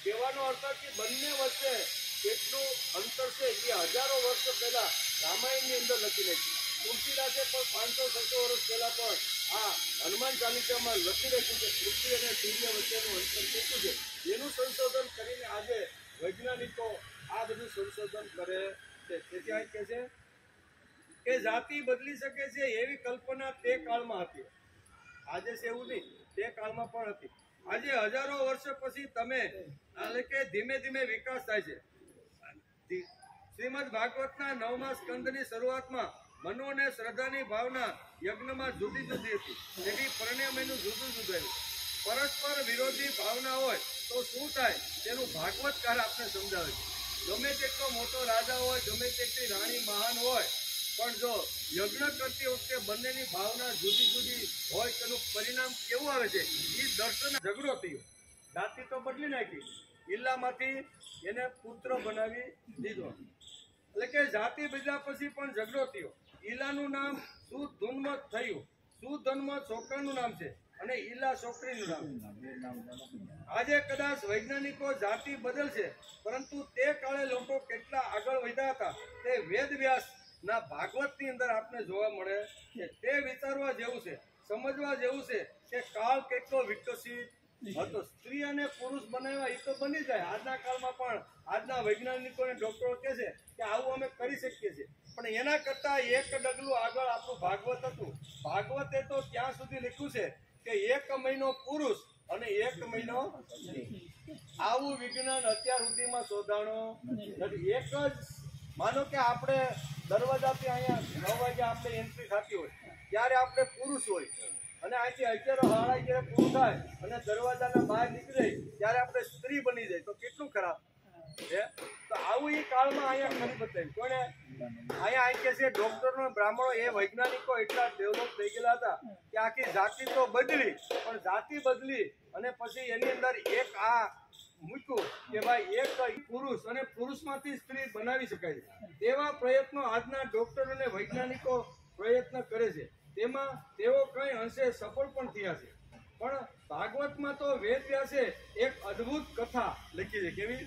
કહેવાનો અર્થ કે બંને વચ્ચે કેટલું અંતર છે એ હજારો વર્ષો પહેલા રામાયણની અંદર લખી નાખ્યું. તુલસીદાસે પણ 500-600 વર્ષ પહેલા પણ આ હનુમાન ચાલીસામાં લખી રાખ્યું કે પૃથ્વી અને સૂર્ય વચ્ચેનું અંતર કેટલું છે. એનું સંશોધન કરીને આજે વૈજ્ઞાનિકો આ બધું સંશોધન કરે છે. તેથી આ કહે છે કે જાતિ બદલી શકે છે એવી કલ્પના તે કાળમાં હતી. આજે છે એવું નહીં, તે કાળમાં પણ હતી. આજે હજારો વર્ષ પછી તમે એટલે કે ધીમે ધીમે વિકાસ થાય છે. શ્રીમદ ભાગવતના 9મા સ્કંદની શરૂઆતમાં મનો અને શ્રદ્ધાની ભાવના યજ્ઞમાં જુદી જુદી હતી. તેથી પરિણામ એનું જુદું જુદું આવ્યું. પરસ્પર વિરોધી ભાવના હોય તો શું થાય તેનું ભાગવતકાર આપણે સમજાવે છે. ગમે તેટલો મોટો રાજા હોય, ગમે તેટલી રાણી મહાન હોય, પણ જો યજ્ઞ કરતી વખતે બંનેની ભાવના જુદી જુદી હોય તેનું પરિણામ કેવું આવે છે એ દર્શન. ઝઘડો થયો, જાતિ તો બદલી નાખી, ઈલામાંથી એને પુત્ર બનાવી દીધો. એટલે કે જાતિ બદલ્યા પછી પણ ઝઘડો થયો. ઈલાનું નામ સુધન્મ થયું. સુધન્મ છોકરાનું નામ છે અને ઈલા છોકરીનું નામ. આજે કદાચ વૈજ્ઞાનિકો જાતિ બદલશે, પરંતુ તે કાળે લોકો કેટલા આગળ વધ્યા હતા તે વેદ વ્યાસ ના ભાગવત ની અંદર આપને જોવા મળે છે. તે વિચારવા જેવું છે, સમજવા જેવું છે કે કાળ કેટલો વિકસિત હતો. સ્ત્રી અને પુરુષ બનાવ્યા એ તો બની જાય. આજના કાળમાં પણ આજના વૈજ્ઞાનિકો અને ડોક્ટરો કહે છે કે આવું અમે કરી શકીએ છીએ, પણ એના કરતા એક ડગલું આગળ આપણું ભાગવત હતું. ભાગવતે તો ત્યાં સુધી લખ્યું છે કે 1 મહિનો પુરુષ અને 1 મહિનો આવું વિજ્ઞાન અત્યાર સુધીમાં શોધાણો નથી. એક જ માનો કે આપણે દરવાજાથી અહીંયા 9 વાગે આપણે એન્ટ્રી થતી હોય ત્યારે આપણે પુરુષ હોય અને અહીંથી 11:30 જ્યારે પૂરું થાય અને દરવાજાના બહાર નીકળે ત્યારે આપણે સ્ત્રી બની જાય તો કેટલું ખરાબ છે. તો આવું એ કાળમાં અહીંયા કરી બતાવ્યું કોને? અહીંયા અહીં કે છે ડોક્ટરો બ્રાહ્મણો એ વૈજ્ઞાનિકો એટલા ડેવલપ થઈ ગયેલા હતા કે આખી જાતિ તો બદલી, પણ જાતિ બદલી અને પછી એની અંદર એક આ મૂક્યું કે ભાઈ એક પુરુષ અને પુરુષમાંથી સ્ત્રી બનાવી શકાય છે. તેવા પ્રયત્નો આજના ડોક્ટર અને વૈજ્ઞાનિકો પ્રયત્ન કરે છે. તેમાં તેઓ કઈ અંશે સફળ પણ થયા છે. પણ ભાગવતમાં તો વેદ વ્યાસે એક અદ્ભુત કથા લખી છે. કેવી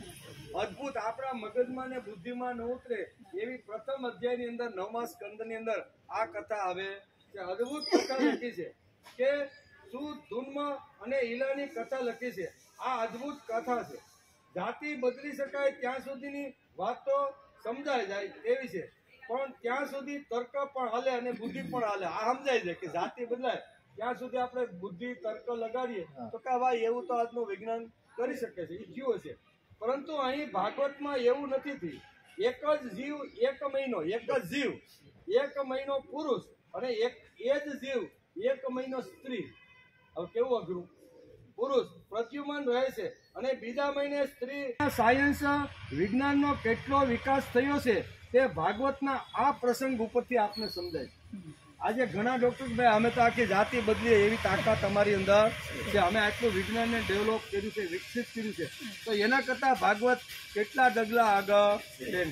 અદ્ભુત! આપણા મગજમાં ને બુદ્ધિમાં ન ઉતરે એવી પ્રથમ અધ્યાયની અંદર 9મા સ્કંદની અંદર આ કથા આવે છે. અદ્ભુત કથા લખી છે કે સુધન્મ અને ઈલાની કથા લખી છે. આ અદ્ભુત કથા છે. જાતિ બદલી શકાય ત્યાં સુધીની વાત તો સમજાય જાય તેવી છે, પણ ત્યાં સુધી તર્ક પણ હાલે અને બુદ્ધિ પણ હાલે. આ સમજાય છે કે જાતિ બદલાય ત્યાં સુધી આપણે બુદ્ધિ તર્ક લગાડીએ તો કે ભાઈ એવું તો આજનું વિજ્ઞાન કરી શકે છે, એ થયું હશે. પરંતુ અહીં ભાગવતમાં એવું નથી થયું. એક જ જીવ 1 મહિનો, એક જ જીવ 1 મહિનો પુરુષ અને એ જ જીવ 1 મહિનો સ્ત્રી. હવે કેવું અઘરું! પુરુષ પ્રદ્યુમન રહે છે અને બીજા મહિને સ્ત્રી. સાયન્સ વિજ્ઞાનનો કેટલો વિકાસ થયો છે તે ભાગવતના આ પ્રસંગ ઉપરથી આપને સમજાય. આજે ઘણા ડોક્ટર ભાઈ અમે તો આખી જાતિ બદલીએ એવી તાકાત અમારી અંદર છે, અમે આટલું વિજ્ઞાનને ડેવલપ કર્યું છે, વિકસિત કર્યું છે, તો એના કરતાં ભાગવત કેટલા ડગલા આગળ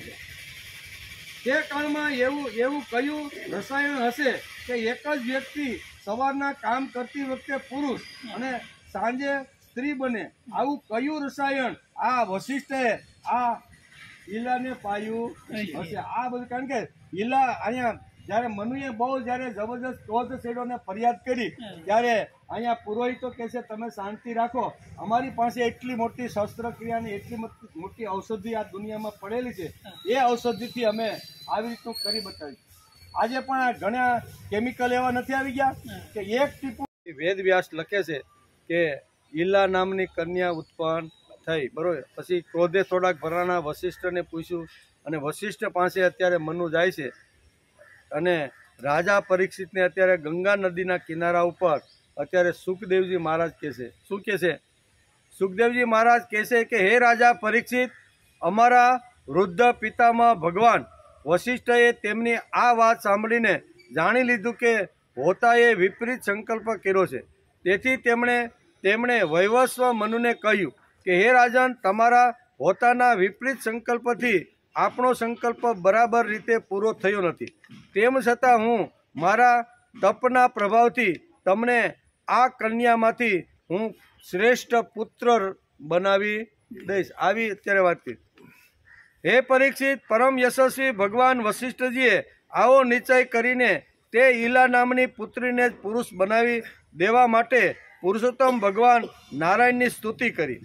છે. તે કાળમાં એવું કયું રસાયણ હશે કે એક જ વ્યક્તિ સવારના કામ કરતી વખતે પુરુષ અને સાંજે સ્ત્રી બને? આવું કયું રસાયણ આ વશિષ્ઠે આ ઈલાને પાયું હશે? આ બધું કારણ કે ઈલા અહીંયા જયારે મનુએ બહુ જયારે જબરદસ્ત ક્રોધ છેડ્યો ને ફરિયાદ કરી ત્યારે અહીંયા પુરોહિતો કહે છે તમે શાંતિ રાખો, અમારી પાસે એટલી મોટી શસ્ત્રક્રિયાની એટલી મોટી ઔષધિ આ દુનિયામાં પડેલી છે, એ ઔષધિથી અમે આવી રીતનું કરી બતાવી. આજે પણ ઘણા કેમિકલ એવા નથી આવી ગયા કે એક ટીપું. વેદ વ્યાસ લખે છે કે ઈલા નામની કન્યા ઉત્પન્ન થઈ, બરોબર. પછી ક્રોધે થોડાક ભરાણા વશિષ્ઠને પૂછ્યું અને વશિષ્ઠ પાસે અત્યારે મનુ જાય છે અને રાજા પરીક્ષિતને અત્યારે ગંગા નદીના કિનારા ઉપર અત્યારે સુખદેવજી મહારાજ કહે છે. શું કહે છે? સુખદેવજી મહારાજ કહે છે કે હે રાજા પરીક્ષિત, અમારા વૃદ્ધ પિતામાં ભગવાન વશિષ્ઠએ તેમની આ વાત સાંભળીને જાણી લીધું કે હોતાએ વિપરીત સંકલ્પ કર્યો છે. તેથી તેમણે વૈવસ્વ મનુને કહ્યું કે હે રાજન, તમારા હોતાના વિપરીત સંકલ્પથી આપણો સંકલ્પ બરાબર રીતે પૂરો થયો નથી. તેમ છતાં હું મારા તપના પ્રભાવથી તમને આ કન્યામાંથી હું શ્રેષ્ઠ પુત્ર બનાવી દઈશ. આવી અત્યારે વાત કરી. હે પરીક્ષિત, પરમ યશસ્વી ભગવાન વશિષ્ઠજીએ આવો નિશ્ચય કરીને તે ઈલા નામની પુત્રીને જ પુરુષ બનાવી દેવા માટે પુરુષોત્તમ ભગવાન નારાયણની સ્તુતિ કરી.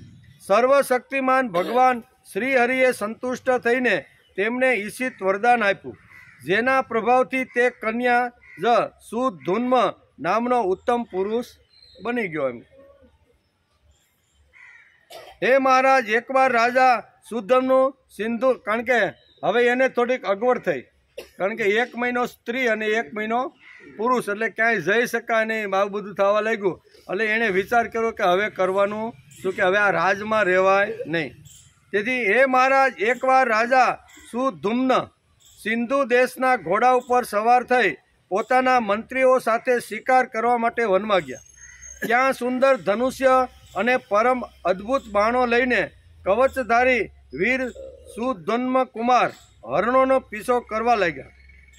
સર્વશક્તિમાન ભગવાન શ્રી હરિએ સંતુષ્ટ થઈને તેમને ઈશિત વરદાન આપ્યું, જેના પ્રભાવથી તે કન્યા જ સુધન્મ નામનો ઉત્તમ પુરુષ બની ગયો. એમ હે મહારાજ, એકવાર રાજા સુધન્મનું સિંધુ, કારણ કે હવે એને થોડીક અગવડ થઈ, કારણ કે 1 મહિનો સ્ત્રી અને 1 મહિનો પુરુષ એટલે ક્યાંય જઈ શકાય નહીં, આવું બધું થવા લાગ્યું. એટલે એણે વિચાર કર્યો કે હવે કરવાનું શું, કે હવે આ રાજમાં રહેવાય નહીં. તેથી હે મહારાજ, એકવાર રાજા સુધન્મ સિંધુ દેશના ઘોડા ઉપર સવાર થઈ પોતાના મંત્રીઓ સાથે શિકાર કરવા માટે વનમાં ગયા. ત્યાં સુંદર ધનુષ્ય અને પરમ અદ્ભુત બાણો લઈને કવચધારી વીર સુધન્મ કુમાર હરણોનો પીછો કરવા લાગ્યા.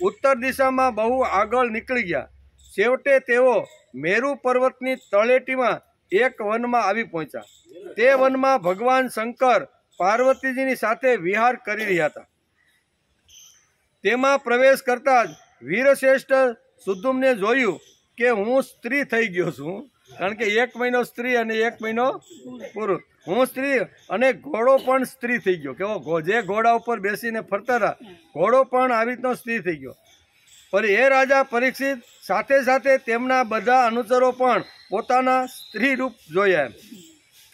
ઉત્તર દિશામાં બહુ આગળ નીકળી ગયા. છેવટે તેઓ મેરુ પર્વતની તળેટીમાં એક વનમાં આવી પહોંચ્યા. તે વનમાં ભગવાન શંકર પાર્વતીજીની સાથે વિહાર કરી રહ્યા હતા. તેમાં પ્રવેશ કરતા જ વીરશ્રેષ્ઠ સુદ્ધુમને જોયું કે હું સ્ત્રી થઈ ગયો છું, કારણ કે 1 મહિનો સ્ત્રી અને 1 મહિનો પુરુષ. હું સ્ત્રી અને ઘોડો પણ સ્ત્રી થઈ ગયો. કેવો જે ઘોડા ઉપર બેસીને ફરતા હતા, ઘોડો પણ આવી રીતનો સ્ત્રી થઈ ગયો. પણ એ રાજા પરીક્ષિત સાથે સાથે તેમના બધા અનુચરો પણ પોતાના સ્ત્રી રૂપ જોયા.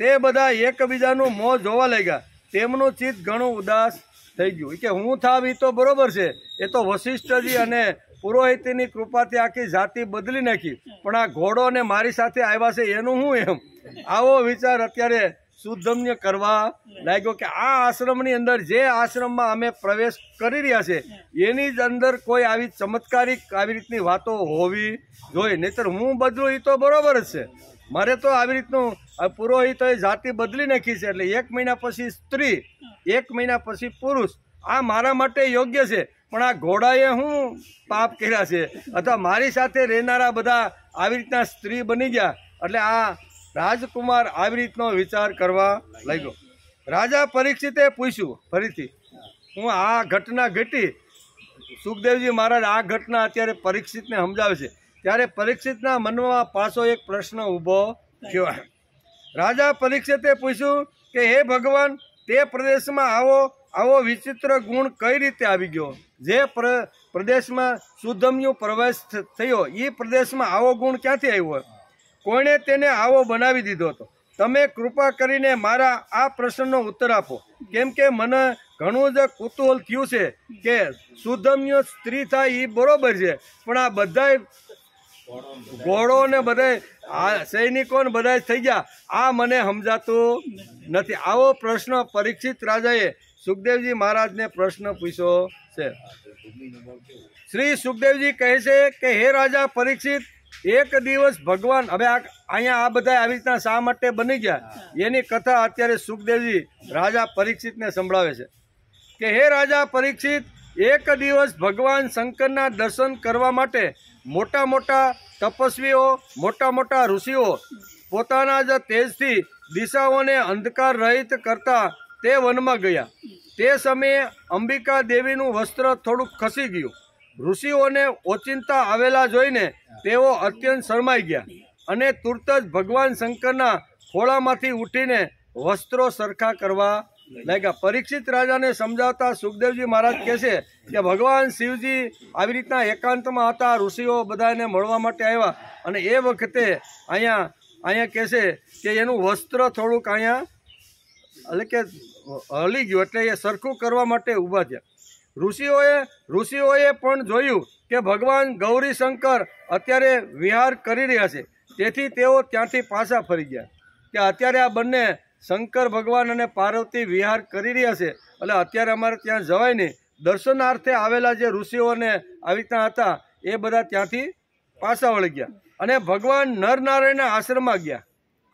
તે બધા એકબીજાનું મોં જોવા લાગ્યા. તેમનું ચિત્ત ઘણું ઉદાસ થઈ ગયું કે હું થાવ એ તો બરોબર છે, એ તો વશિષ્ઠજી અને પુરોહિતની કૃપાથી આખી જાતિ બદલી નાખી, પણ આ ઘોડો ને મારી સાથે આવ્યા છે એનું હું એમ. આવો વિચાર અત્યારે સુધમ્ય કરવા લાગ્યો કે આ આશ્રમની અંદર, જે આશ્રમમાં અમે પ્રવેશ કરી રહ્યા છે એની જ અંદર કોઈ આવી ચમત્કારિક આવી રીતની વાતો હોવી જોઈએ, નહીતર હું બદલું એ તો બરોબર જ છે. મારે તો આવી રીતનું પુરોહિતોએ જાતિ બદલી નાખી છે, એટલે 1 મહિના પછી સ્ત્રી, 1 મહિના પછી પુરુષ, આ મારા માટે યોગ્ય છે. પણ આ ઘોડાએ હું પાપ કર્યા છે, અથવા મારી સાથે રહેનારા બધા આવી રીતના સ્ત્રી બની ગયા. એટલે આ રાજકુમાર આવી રીતનો વિચાર કરવા લાગ્યો. રાજા પરીક્ષિતે પૂછ્યું ફરીથી, હું આ ઘટના ઘટી, સુખદેવજી મહારાજ આ ઘટના અત્યારે પરીક્ષિતને સમજાવે છે, ત્યારે પરીક્ષિતના મનમાં પાછો એક પ્રશ્ન ઊભો થયો. રાજા પરીક્ષિતે પૂછ્યું કે હે ભગવાન, તે પ્રદેશમાં આવો વિચિત્ર ગુણ કઈ રીતે આવી ગયો? જે પ્રદેશમાં સુધમ્યુ પ્રવેશ થયો એ પ્રદેશમાં આવો ગુણ ક્યાંથી આવ્યો? કોણે તેને આવો બનાવી દીધો હતો? તમે કૃપા કરીને મારા આ પ્રશ્નનો ઉત્તર આપો, કેમ કે મને ઘણું જ કુતૂહલ થયું છે કે સુધમ્ય સ્ત્રી થાય એ બરોબર છે, પણ આ બધાય ઘોડો ને બધા સૈનિકો ને બધા થઈ ગયા, આ મને સમજાતું નથી. આવો પ્રશ્ન પરીક્ષિત રાજાએ સુખદેવજી મહારાજને પ્રશ્ન પૂછ્યો છે. શ્રી સુખદેવજી કહે છે કે હે રાજા પરીક્ષિત, એક દિવસ ભગવાન, હવે અહીંયા આ બધા આવી રીતના શા માટે બની ગયા એની કથા અત્યારે સુખદેવજી રાજા પરીક્ષિતને સંભળાવે છે કે હે રાજા પરીક્ષિત, એક દિવસ ભગવાન શંકરના દર્શન કરવા માટે મોટા મોટા તપસ્વીઓ, મોટા મોટા ઋષિઓ પોતાના જ તેજથી દિશાઓને અંધકાર રહિત કરતા તે વનમાં ગયા. તે સમયે અંબિકા દેવીનું વસ્ત્ર થોડુંક ખસી ગયું. ઋષિઓને ઓચિંતા આવેલા જોઈને તેઓ અત્યંત શરમાઈ ગયા અને તુરત જ ભગવાન શંકરના ખોળામાંથી ઉઠીને વસ્ત્રો સરખા કરવા લાગ્યા. પરીક્ષિત રાજાને સમજાવતા સુખદેવજી મહારાજ કહે છે કે ભગવાન શિવજી આવી રીતના એકાંતમાં હતા, ઋષિઓ બધાને મળવા માટે આવ્યા, અને એ વખતે અહીંયા કહે છે કે એનું વસ્ત્ર થોડુંક અહીંયા એટલે કે હલી ગયું, એટલે એ સરખું કરવા માટે ઊભા થયા. ઋષિઓએ પણ જોયું કે ભગવાન ગૌરીશંકર અત્યારે વિહાર કરી રહ્યા છે, તેથી તેઓ ત્યાંથી પાછા ફરી ગયા કે અત્યારે આ બંને શંકર ભગવાન અને પાર્વતી વિહાર કરી રહ્યા છે, એટલે અત્યારે અમારે ત્યાં જવાય નહીં. દર્શનાર્થે આવેલા જે ઋષિઓને આવી રીતના હતા એ બધા ત્યાંથી પાછા વળી ગયા અને ભગવાન નરનારાયણના આશ્રમમાં ગયા.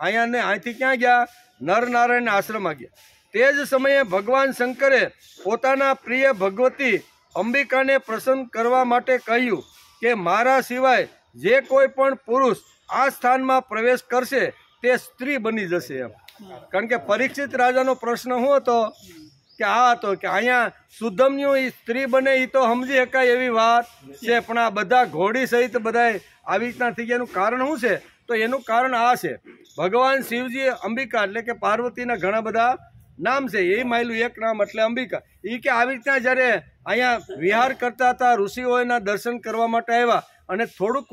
અહીંથી ક્યાં ગયા? નરનારાયણના આશ્રમમાં ગયા. તે જ સમયે ભગવાન શંકરે પોતાના પ્રિય ભગવતી અંબિકાને પ્રસન્ન કરવા માટે કહ્યું કે મારા સિવાય જે કોઈ પણ પુરુષ આ સ્થાનમાં પ્રવેશ કરશે તે સ્ત્રી બની જશે એમ. કારણ કે પરીક્ષિત રાજાનો પ્રશ્ન શું હતો કે આ હતો કે અહીંયા સુધમ્યુ સ્ત્રી બને એ તો સમજી શકાય એવી વાત છે, પણ આ બધા ઘોડી સહિત બધા આવી રીતના થઈ ગયા. એનું કારણ શું છે? તો એનું કારણ આ છે, ભગવાન શિવજી અંબિકા એટલે કે પાર્વતીના ઘણા બધા નામ છે, એ માયલું એક નામ એટલે અંબિકા. એ કે આવી રીતના જ્યારે અહીંયા વિહાર કરતા હતા, ઋષિઓના દર્શન કરવા માટે આવ્યા અને થોડુંક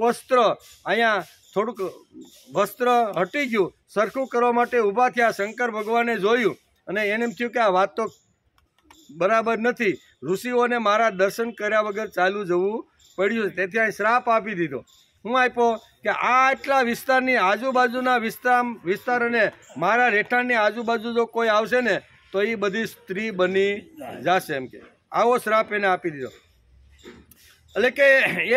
વસ્ત્ર હટી ગયું, સરખું કરવા માટે ઊભા થયા. શંકર ભગવાને જોયું અને એને એમ થયું કે આ વાત તો બરાબર નથી, ઋષિઓને મારા દર્શન કર્યા વગર ચાલુ જવું પડ્યું, તેથી અહીં શ્રાપ આપી દીધો. હું આપ્યો કે આ આટલા વિસ્તારની આજુબાજુના વિસ્તાર અને મારા રહેઠાણની આજુબાજુ જો કોઈ આવશે ને તો એ બધી સ્ત્રી બની જશે, એમ કે આવો શ્રાપ એને આપી દીધો, એટલે કે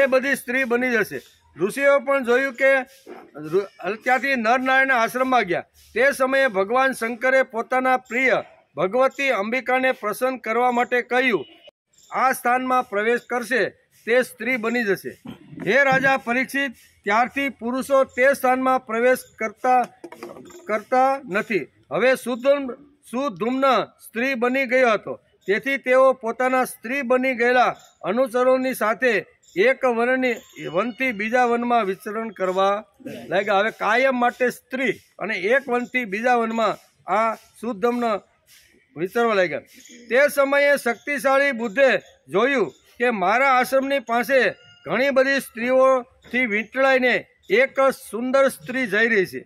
એ બધી સ્ત્રી બની જશે. ઋષિઓ પણ જોયું કે ત્યાંથી નરનારાયણના આશ્રમમાં ગયા. તે સમયે ભગવાન શંકરે પોતાના પ્રિય ભગવતી અંબિકાને પ્રસન્ન કરવા માટે કહ્યું, આ સ્થાનમાં પ્રવેશ કરશે તે સ્ત્રી બની જશે. હે રાજા પરીક્ષિત, ત્યારથી પુરુષો તે સ્થાનમાં પ્રવેશ કરતા નથી. હવે સુધુમ્ન સ્ત્રી બની ગયો હતો, તેથી તેઓ પોતાના સ્ત્રી બની ગયેલા અનુચરોની સાથે એક વનથી બીજા વનમાં વિચરણ કરવા લાગ્યા. હવે કાયમ માટે સ્ત્રી અને એક વનથી બીજા વનમાં આ સુધુમ્ન વિચરવા લાગ્યા. તે સમયે શક્તિશાળી બુદ્ધે જોયું કે મારા આશ્રમની પાસે ઘણી બધી સ્ત્રીઓથી વીંટળાઈને એક સુંદર સ્ત્રી જઈ રહી છે.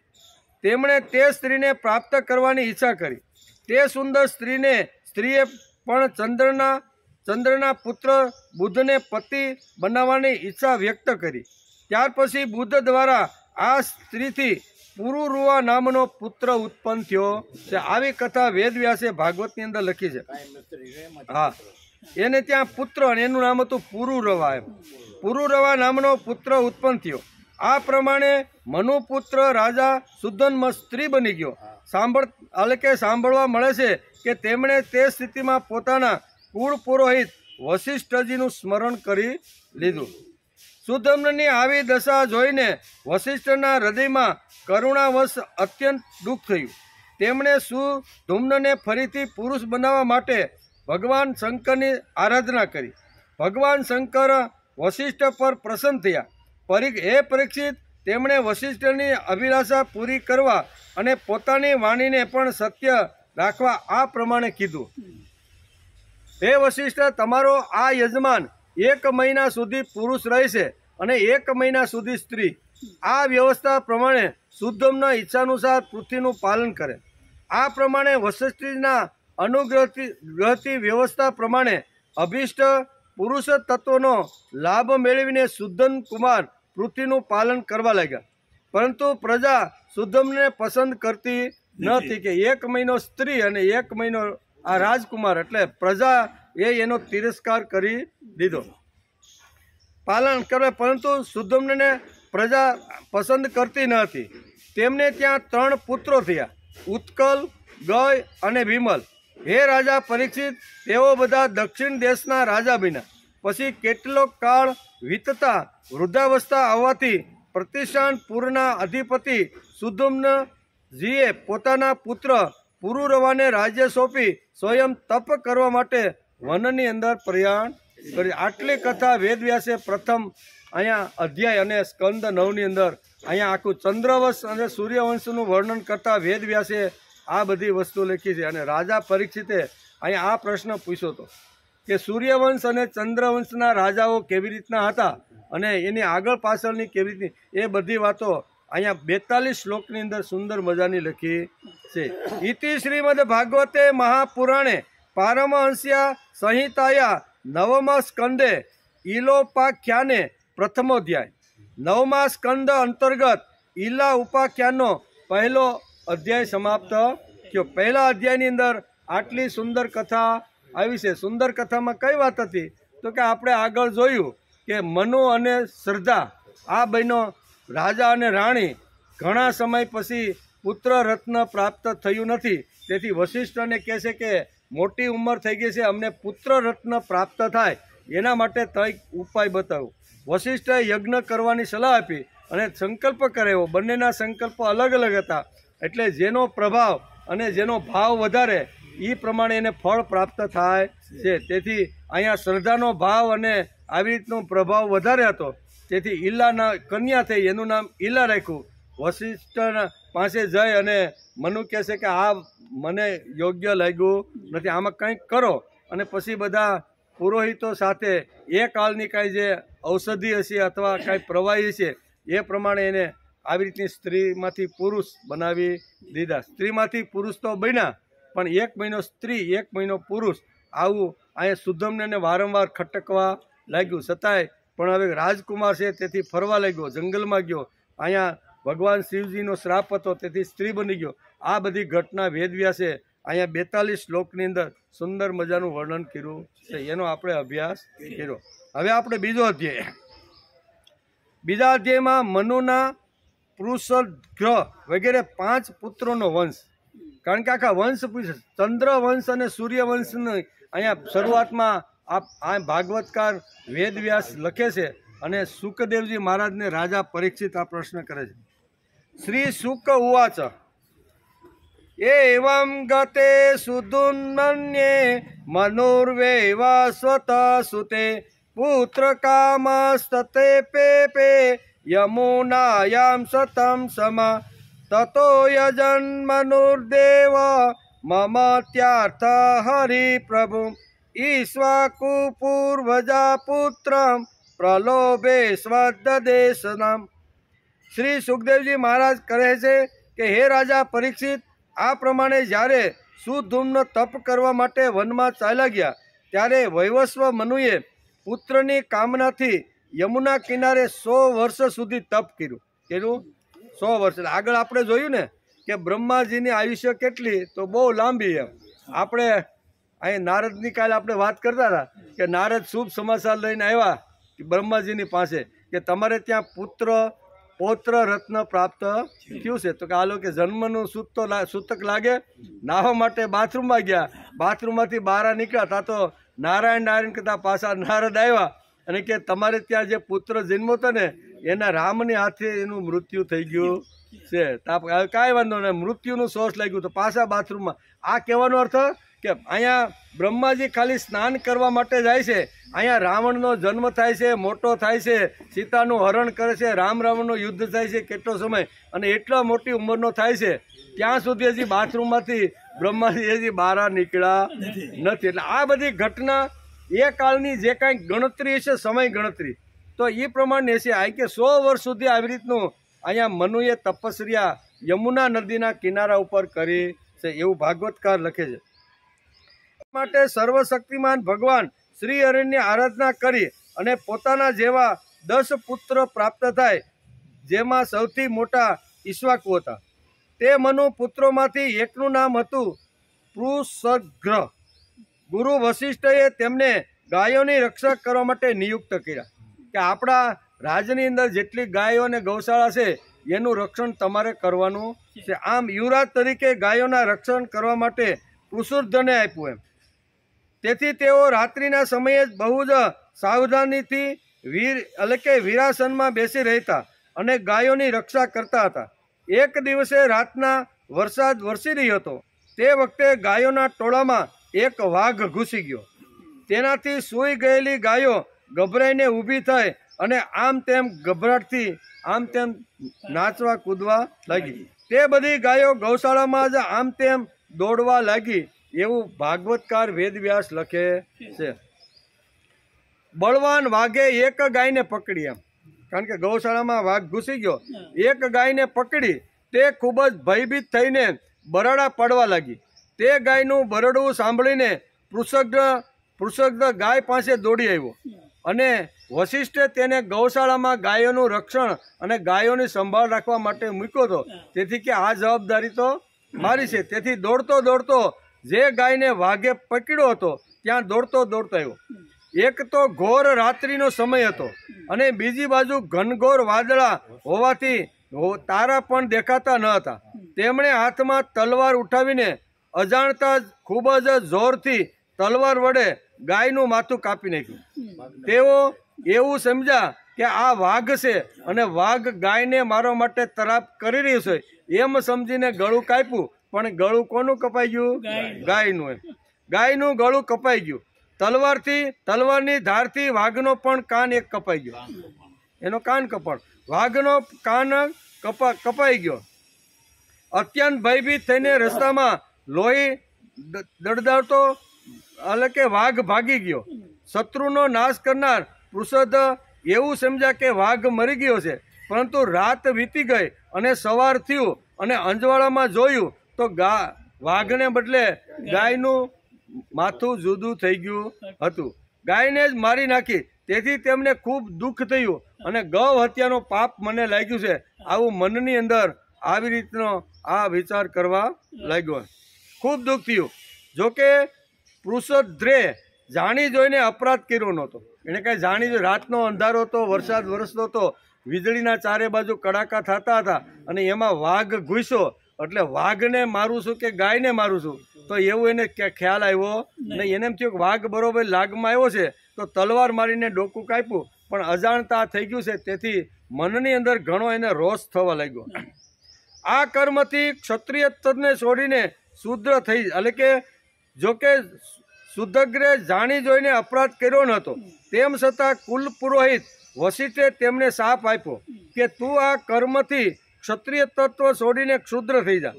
તેમણે તે સ્ત્રીને પ્રાપ્ત કરવાની ઈચ્છા કરી. તે સુંદર સ્ત્રીએ પણ ચંદ્રના પુત્ર બુદ્ધને પતિ બનાવવાની ઈચ્છા વ્યક્ત કરી. ત્યાર પછી બુદ્ધ દ્વારા આ સ્ત્રીથી પુરુરુવા નામનો પુત્ર ઉત્પન્ન થયો છે. આવી કથા વેદવ્યાસે ભાગવતની અંદર લખી છે. હા, એને ત્યાં પુત્ર, અને એનું નામ હતું પુરુરવા. એમ પુરુરવા નામનો પુત્ર ઉત્પન્ન થયો. આ પ્રમાણે મનુપુત્ર રાજા સુધન્મ સ્ત્રી બની ગયો. સાંભળવા મળે છે કે તેમણે તે સ્થિતિમાં પોતાના કુળ પુરોહિત વશિષ્ઠજીનું સ્મરણ કરી લીધું. સુધમ્નની આવી દશા જોઈને વશિષ્ઠના હૃદયમાં કરુણાવશ અત્યંત દુઃખ થયું. તેમણે સુધુમ્નને ફરીથી પુરુષ બનાવવા માટે ભગવાન શંકરની આરાધના કરી. ભગવાન શંકર વશિષ્ઠ પર પ્રસન્ન થયા. હે પરીક્ષિત, તેમણે વશિષ્ઠની અભિલાષા પૂરી કરવા અને પોતાની વાણીને પણ સત્ય રાખવા આ પ્રમાણે કીધું. હે વશિષ્ઠ, તમારો આ યજમાન 1 મહિના સુધી પુરુષ રહેશે અને 1 મહિના સુધી સ્ત્રી. આ વ્યવસ્થા પ્રમાણે સુધમ્ન ઈચ્છાનુસાર પૃથ્વીનું પાલન કરે. આ પ્રમાણે વશિષ્ઠના અનુગ્રહથી વ્યવસ્થા પ્રમાણે અભિષ્ટ પુરુષ તત્વનો લાભ મેળવીને સુધન કુમાર પૃથ્વીનું પાલન કરવા લાગ્યા. પરંતુ પ્રજા સુધમને પસંદ કરતી નથી કે 1 મહિનો સ્ત્રી અને 1 મહિનો આ રાજકુમાર, એટલે પ્રજા એનો તિરસ્કાર કરી દીધો. પાલન કરે, પરંતુ સુધમને પ્રજા પસંદ કરતી ન હતી. તેમને ત્યાં 3 પુત્રો થયા, ઉત્કલ, ગય અને વિમલ. હે રાજા પરીક્ષિત, તેઓ બધા દક્ષિણ દેશના રાજા બન્યા. પછી કેટલોક કાળ વીતતા વૃદ્ધાવસ્થા આવવાથી પ્રતિષ્ઠાનપુરના અધિપતિ સુધુમ્નજીએ પોતાના પુત્ર પુરુરવાને રાજ્ય સોંપી સ્વયં તપ કરવા માટે વનની અંદર પ્રયાણ કર્યું. આટલી કથા વેદવ્યાસે પ્રથમ અહીંયા અધ્યાય અને સ્કંદ 9ની અંદર અહીંયા આખું ચંદ્રવંશ અને સૂર્યવંશનું વર્ણન કરતા વેદવ્યાસે આ બધી વસ્તુ લખી છે. અને રાજા પરીક્ષિતે અહીંયા આ પ્રશ્ન પૂછ્યો હતો કે સૂર્યવંશ અને ચંદ્રવંશના રાજાઓ કેવી રીતના હતા અને એની આગળ પાછળની કેવી રીતની, એ બધી વાતો અહીંયા 42 શ્લોકની અંદર સુંદર મજાની લખી છે. ઇતિ શ્રીમદ ભાગવતે મહાપુરાણે પારમહંસ્યા સંહિતાયા 9મા સ્કંદે ઈલોપાખ્યાને પ્રથમોધ્યાય. 9મા સ્કંદ અંતર્ગત ઈલા ઉપાખ્યાનનો પહેલો અધ્યાય સમાપ્ત થયો. પહેલા અધ્યાયની અંદર આટલી સુંદર કથા આવી છે. સુંદર કથામાં કઈ વાત હતી તો કે આપણે આગળ જોયું કે મનુ અને શ્રદ્ધા આ બહેનો રાજા અને રાણી ઘણા સમય પછી પુત્ર રત્ન પ્રાપ્ત થયું નથી. તેથી વશિષ્ઠને કહે છે કે મોટી ઉંમર થઈ ગઈ છે, અમને પુત્ર રત્ન પ્રાપ્ત થાય એના માટે કંઈક ઉપાય બતાવો. વશિષ્ઠે યજ્ઞ કરવાની સલાહ આપી અને સંકલ્પ કરાવ્યો. બંનેના સંકલ્પ અલગ અલગ હતા, એટલે જેનો પ્રભાવ અને જેનો ભાવ વધારે એ પ્રમાણે એને ફળ પ્રાપ્ત થાય છે. તેથી અહીંયા શ્રદ્ધાનો ભાવ અને આવી રીતનો પ્રભાવ વધારે હતો, તેથી ઈલાના કન્યા થઈ, એનું નામ ઈલા રાખ્યું. વશિષ્ઠ પાસે જઈ અને મનુ કહે છે કે આ મને યોગ્ય લાગ્યું નથી, આમાં કંઈક કરો. અને પછી બધા પુરોહિતો સાથે એ કાળની કાંઈ જે ઔષધિ હશે અથવા કાંઈ પ્રવાહી છે એ પ્રમાણે એને આવી રીતની સ્ત્રીમાંથી પુરુષ બનાવી દીધા. સ્ત્રીમાંથી પુરુષ તો બન્યા, પણ 1 મહિનો સ્ત્રી 1 મહિનો પુરુષ, આવું અહીંયા સુધમને વારંવાર ખટકવા લાગ્યું. છતાંય પણ હવે રાજકુમાર છે તેથી ફરવા લાગ્યો, જંગલમાં ગયો. અહીંયા ભગવાન શિવજીનો શ્રાપ હતો તેથી સ્ત્રી બની ગયો. આ બધી ઘટના વેદવ્યાસે અહીંયા 42 શ્લોકની અંદર સુંદર મજાનું વર્ણન કર્યું છે. એનો આપણે અભ્યાસ કર્યો. હવે આપણે બીજો અધ્યાય. બીજા અધ્યાયમાં મનુના પૃષદ્ગ્રહ વગેરે 5 પુત્રોનો વંશ, કારણ કે આખા વંશ પૂછે. ચંદ્રવંશ અને સૂર્યવંશની અહીંયા શરૂઆતમાં આ ભાગવતકાર વેદવ્યાસ લખે છે અને સુખદેવજી મહારાજને રાજા પરીક્ષિત આ પ્રશ્ન કરે છે. શ્રી શુક ઉવાચ એવં ગતે સુદુન્મન્યે મનુર્વેવા સ્વત સુતે પુત્ર કામસ્તતે પેપે યમુનાયામ સતમ સમા તતો યજન મનુર્દેવ મમ ત્યાર્થ હરિ પ્રભુ ઈશ્વાકુ પૂર્વજા પુત્રમ પ્રલોભે સ્વદેશનામ. શ્રી સુખદેવજી મહારાજ કહે છે કે હે રાજા પરીક્ષિત, આ પ્રમાણે જ્યારે સુધૂમનો તપ કરવા માટે વનમાં ચાલ્યા ગયા ત્યારે વૈવસ્વ મનુએ પુત્રની કામનાથી યમુના કિનારે 100 વર્ષ સુધી તપ કર્યું. 100 વર્ષ. આગળ આપણે જોયું ને કે બ્રહ્માજીની આયુષ્ય કેટલી, તો બહુ લાંબી. એમ આપણે અહીં નારદની કાલે આપણે વાત કરતા હતા કે નારદ શુભ સમાચાર લઈને આવ્યા બ્રહ્માજીની પાસે કે તમારે ત્યાં પૌત્ર રત્ન પ્રાપ્ત થયું છે. તો કે આલો કે જન્મનું સૂતક લાગે, નાહવા માટે બાથરૂમમાં ગયા, બાથરૂમમાંથી બહાર નીકળ્યા તા તો નારાયણ કરતા પાછા નારદ આવ્યા અને કે તમારે ત્યાં જે પુત્ર જન્મો હતો ને એના રામની હાથે એનું મૃત્યુ થઈ ગયું છે. કાંઈ વાંધો નહીં, મૃત્યુનું સોસ લાગ્યું તો પાછા બાથરૂમમાં. આ કહેવાનો અર્થ કે અહીંયા બ્રહ્માજી ખાલી સ્નાન કરવા માટે જાય છે, અહીંયા રાવણનો જન્મ થાય છે, મોટો થાય છે, સીતાનું હરણ કરે છે, રાવણનું યુદ્ધ થાય છે કેટલો સમય, અને એટલા મોટી ઉંમરનો થાય છે ત્યાં સુધી હજી બાથરૂમમાંથી બ્રહ્માજી હજી બહાર નીકળ્યા નથી. એટલે આ બધી ઘટના એ કાળની જે કાંઈ ગણતરી છે, સમય ગણતરી, તો એ પ્રમાણે છે આ કે 100 વર્ષ સુધી આવી રીતનું અહીંયા મનુએ તપસ્યા યમુના નદીના કિનારા ઉપર કરી છે એવું ભાગવતકાર લખે છે. માટે સર્વશક્તિમાન ભગવાન શ્રી હરિની આરાધના કરી અને પોતાના જેવા 10 પુત્ર પ્રાપ્ત થાય, જેમાં સૌથી મોટા ઈશ્વાકુ હતા. તે મનુ પુત્રોમાંથી એકનું નામ હતું પૃષગ્ર. ગુરુ વશિષ્ઠએ તેમને ગાયોની રક્ષા કરવા માટે નિયુક્ત કર્યા કે આપણા રાજની અંદર જેટલી ગાયો અને ગૌશાળા છે એનું રક્ષણ તમારે કરવાનું છે. આમ યુવરાજ તરીકે ગાયોના રક્ષણ કરવા માટે પૃષુર્ધને આપ્યું. એમ તેથી તેઓ રાત્રિના સમયે જ બહુ જ સાવધાનીથી વીરાસનમાં બેસી રહેતા અને ગાયોની રક્ષા કરતા હતા. એક દિવસે રાતના વરસાદ વરસી રહ્યો હતો. તે વખતે ગાયોના ટોળામાં એક વાઘ ઘૂસી ગયો. તેનાથી સૂઈ ગયેલી ગાયો ગભરાઈને ઊભી થઈ અને આમ તેમ ગભરાટથી આમ તેમ નાચવા કૂદવા લાગી. તે બધી ગાયો ગૌશાળામાં જ આમ તેમ દોડવા લાગી એવું ભાગવતકાર વેદવ્યાસ લખે છે. બળવાન વાઘે એક ગાયને પકડી, એમ કારણ કે ગૌશાળામાં વાઘ ઘૂસી ગયો, એક ગાયને પકડી તે ખૂબ જ ભયભીત થઈને બરાડા પાડવા લાગી. તે ગાયનું બરડવું સાંભળીને પૃષગ્ર ગાય પાસે દોડી આવ્યો અને વશિષ્ઠે તેને ગૌશાળામાં ગાયોનું રક્ષણ અને ગાયોની સંભાળ રાખવા માટે મૂક્યો હતો. તેથી કે આ જવાબદારી તો મારી છે. તેથી દોડતો જે ગાયને વાઘે પકડ્યો હતો ત્યાં દોડતો આવ્યો. એક તો ઘોર રાત્રિનો સમય હતો અને બીજી બાજુ ઘનઘોર વાદળા હોવાથી તારા પણ દેખાતા ન હતા. તેમણે હાથમાં તલવાર ઉઠાવીને અજાણતા જ ખૂબ જ જોરથી તલવાર વડે ગાયનું માથું કાપી નાખ્યું. તેઓ એવું સમજ્યા કે આ વાઘ છે અને વાઘ ગાયને મારવા માટે તરાપ કરી રહ્યું છે એમ સમજીને ગળું કાપ્યું. પણ ગળું કોનું કપાઈ ગયું? ગાયનું. ગાયનું ગળું કપાઈ ગયું. તલવારની ધારથી વાઘનો પણ કાન એક કપાઈ ગયો. એનો કાન કપાળ, વાઘનો કાન કપાઈ ગયો. અત્યંત ભયભીત થઈને રસ્તામાં લોહી દળદાવતો એટલે કે વાઘ ભાગી ગયો. શત્રુનો નાશ કરનાર પૃષદ એવું સમજ્યા કે વાઘ મરી ગયો છે. પરંતુ રાત વીતી ગઈ અને સવાર થયું અને અંજવાળામાં જોયું તો વાઘને બદલે ગાયનું માથું જુદું થઈ ગયું હતું. ગાયને જ મારી નાખી. તેથી તેમને ખૂબ દુઃખ થયું અને ગૌ હત્યાનો પાપ મને લાગ્યું છે. આવું મનની અંદર આવી રીતનો આ વિચાર કરવા લાગ્યો. ખૂબ દુઃખ થયું. જોકે પૃષદ્રે જાણી જોઈને અપરાધ કર્યો નહોતો. એને કાંઈ જાણી જોઈ, રાતનો અંધારો હતો, વરસાદ વરસતો હતો, વીજળીના ચારે બાજુ કડાકા થતા હતા અને એમાં વાઘ ઘૂસ્યો એટલે વાઘને મારું છું કે ગાયને મારું છું તો એવું એને ખ્યાલ આવ્યો નહીં. એને એમ થયું કે વાઘ બરોબર લાગમાં આવ્યો છે તો તલવાર મારીને ડોકું કાપ્યું, પણ અજાણતા થઈ ગયું છે, તેથી મનની અંદર ઘણો એને રોષ થવા લાગ્યો. આ કર્મથી ક્ષત્રિય તત્વને છોડીને શુદ્ર થઈ, એટલે કે જોકે સુદગ્રે જાણી જોઈને અપરાધ કર્યો નહોતો, તેમ છતાં કુલ પુરોહિત વશિષ્ઠે તેમને શાપ આપ્યો કે તું આ કર્મથી ક્ષત્રિય તત્વ છોડીને ક્ષુદ્ર થઈ જા.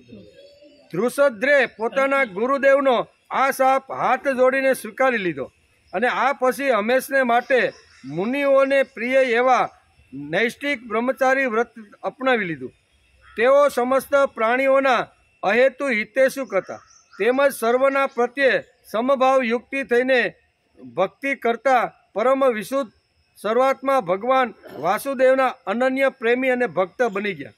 ધ્રુસદ્રે પોતાના ગુરુદેવનો આ શાપ હાથ જોડીને સ્વીકારી લીધો અને આ પછી હંમેશને માટે મુનિઓને પ્રિય એવા નૈષ્ઠિક બ્રહ્મચારી વ્રત અપનાવી લીધું. તેઓ સમસ્ત પ્રાણીઓના અહેતુ હિતેશુક હતા, તેમજ સર્વના પ્રત્યે સમભાવ યુક્તિ થઈને ભક્તિ કરતા પરમ વિશુદ્ધ શરૂઆતમાં ભગવાન વાસુદેવના અનન્ય પ્રેમી અને ભક્ત બની ગયા.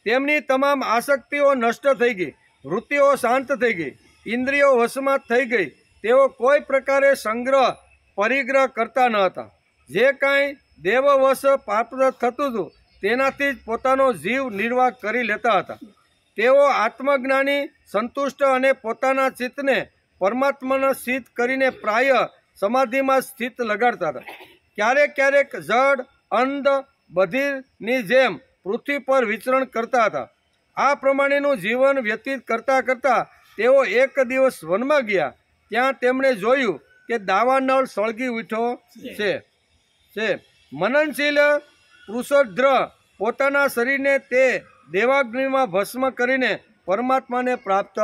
તેમની તમામ આસક્તિઓ નષ્ટ થઈ ગઈ, વૃત્તિઓ શાંત થઈ ગઈ, ઇન્દ્રિયો વશમાં થઈ ગઈ. તેઓ કોઈ પ્રકારે સંગ્રહ પરિગ્રહ કરતા ન હતા. જે કાંઈ દેવવશ પ્રાપ્ત થતું હતું તેનાથી જ પોતાનો જીવ નિર્વાહ કરી લેતા હતા. તેઓ આત્મજ્ઞાની, સંતુષ્ટ અને પોતાના ચિત્તને પરમાત્માના સ્થિત કરીને પ્રાય સમાધિમાં સ્થિત લગાડતા હતા. ક્યારેક ક્યારેક જડ અંધ બધીરની જેમ પૃથ્વી પર વિચરણ કરતા હતા. આ પ્રમાણેનું જીવન વ્યતીત કરતા કરતા તેઓ એક દિવસ વનમાં ગયા. ત્યાં તેમણે જોયું કે દાવાનળ સળગી ઉઠ્યો છે. મનનશીલ પુરુષોદ્ર પોતાના શરીરને તે દેવાગ્નિમાં ભસ્મ કરીને પરમાત્માને પ્રાપ્ત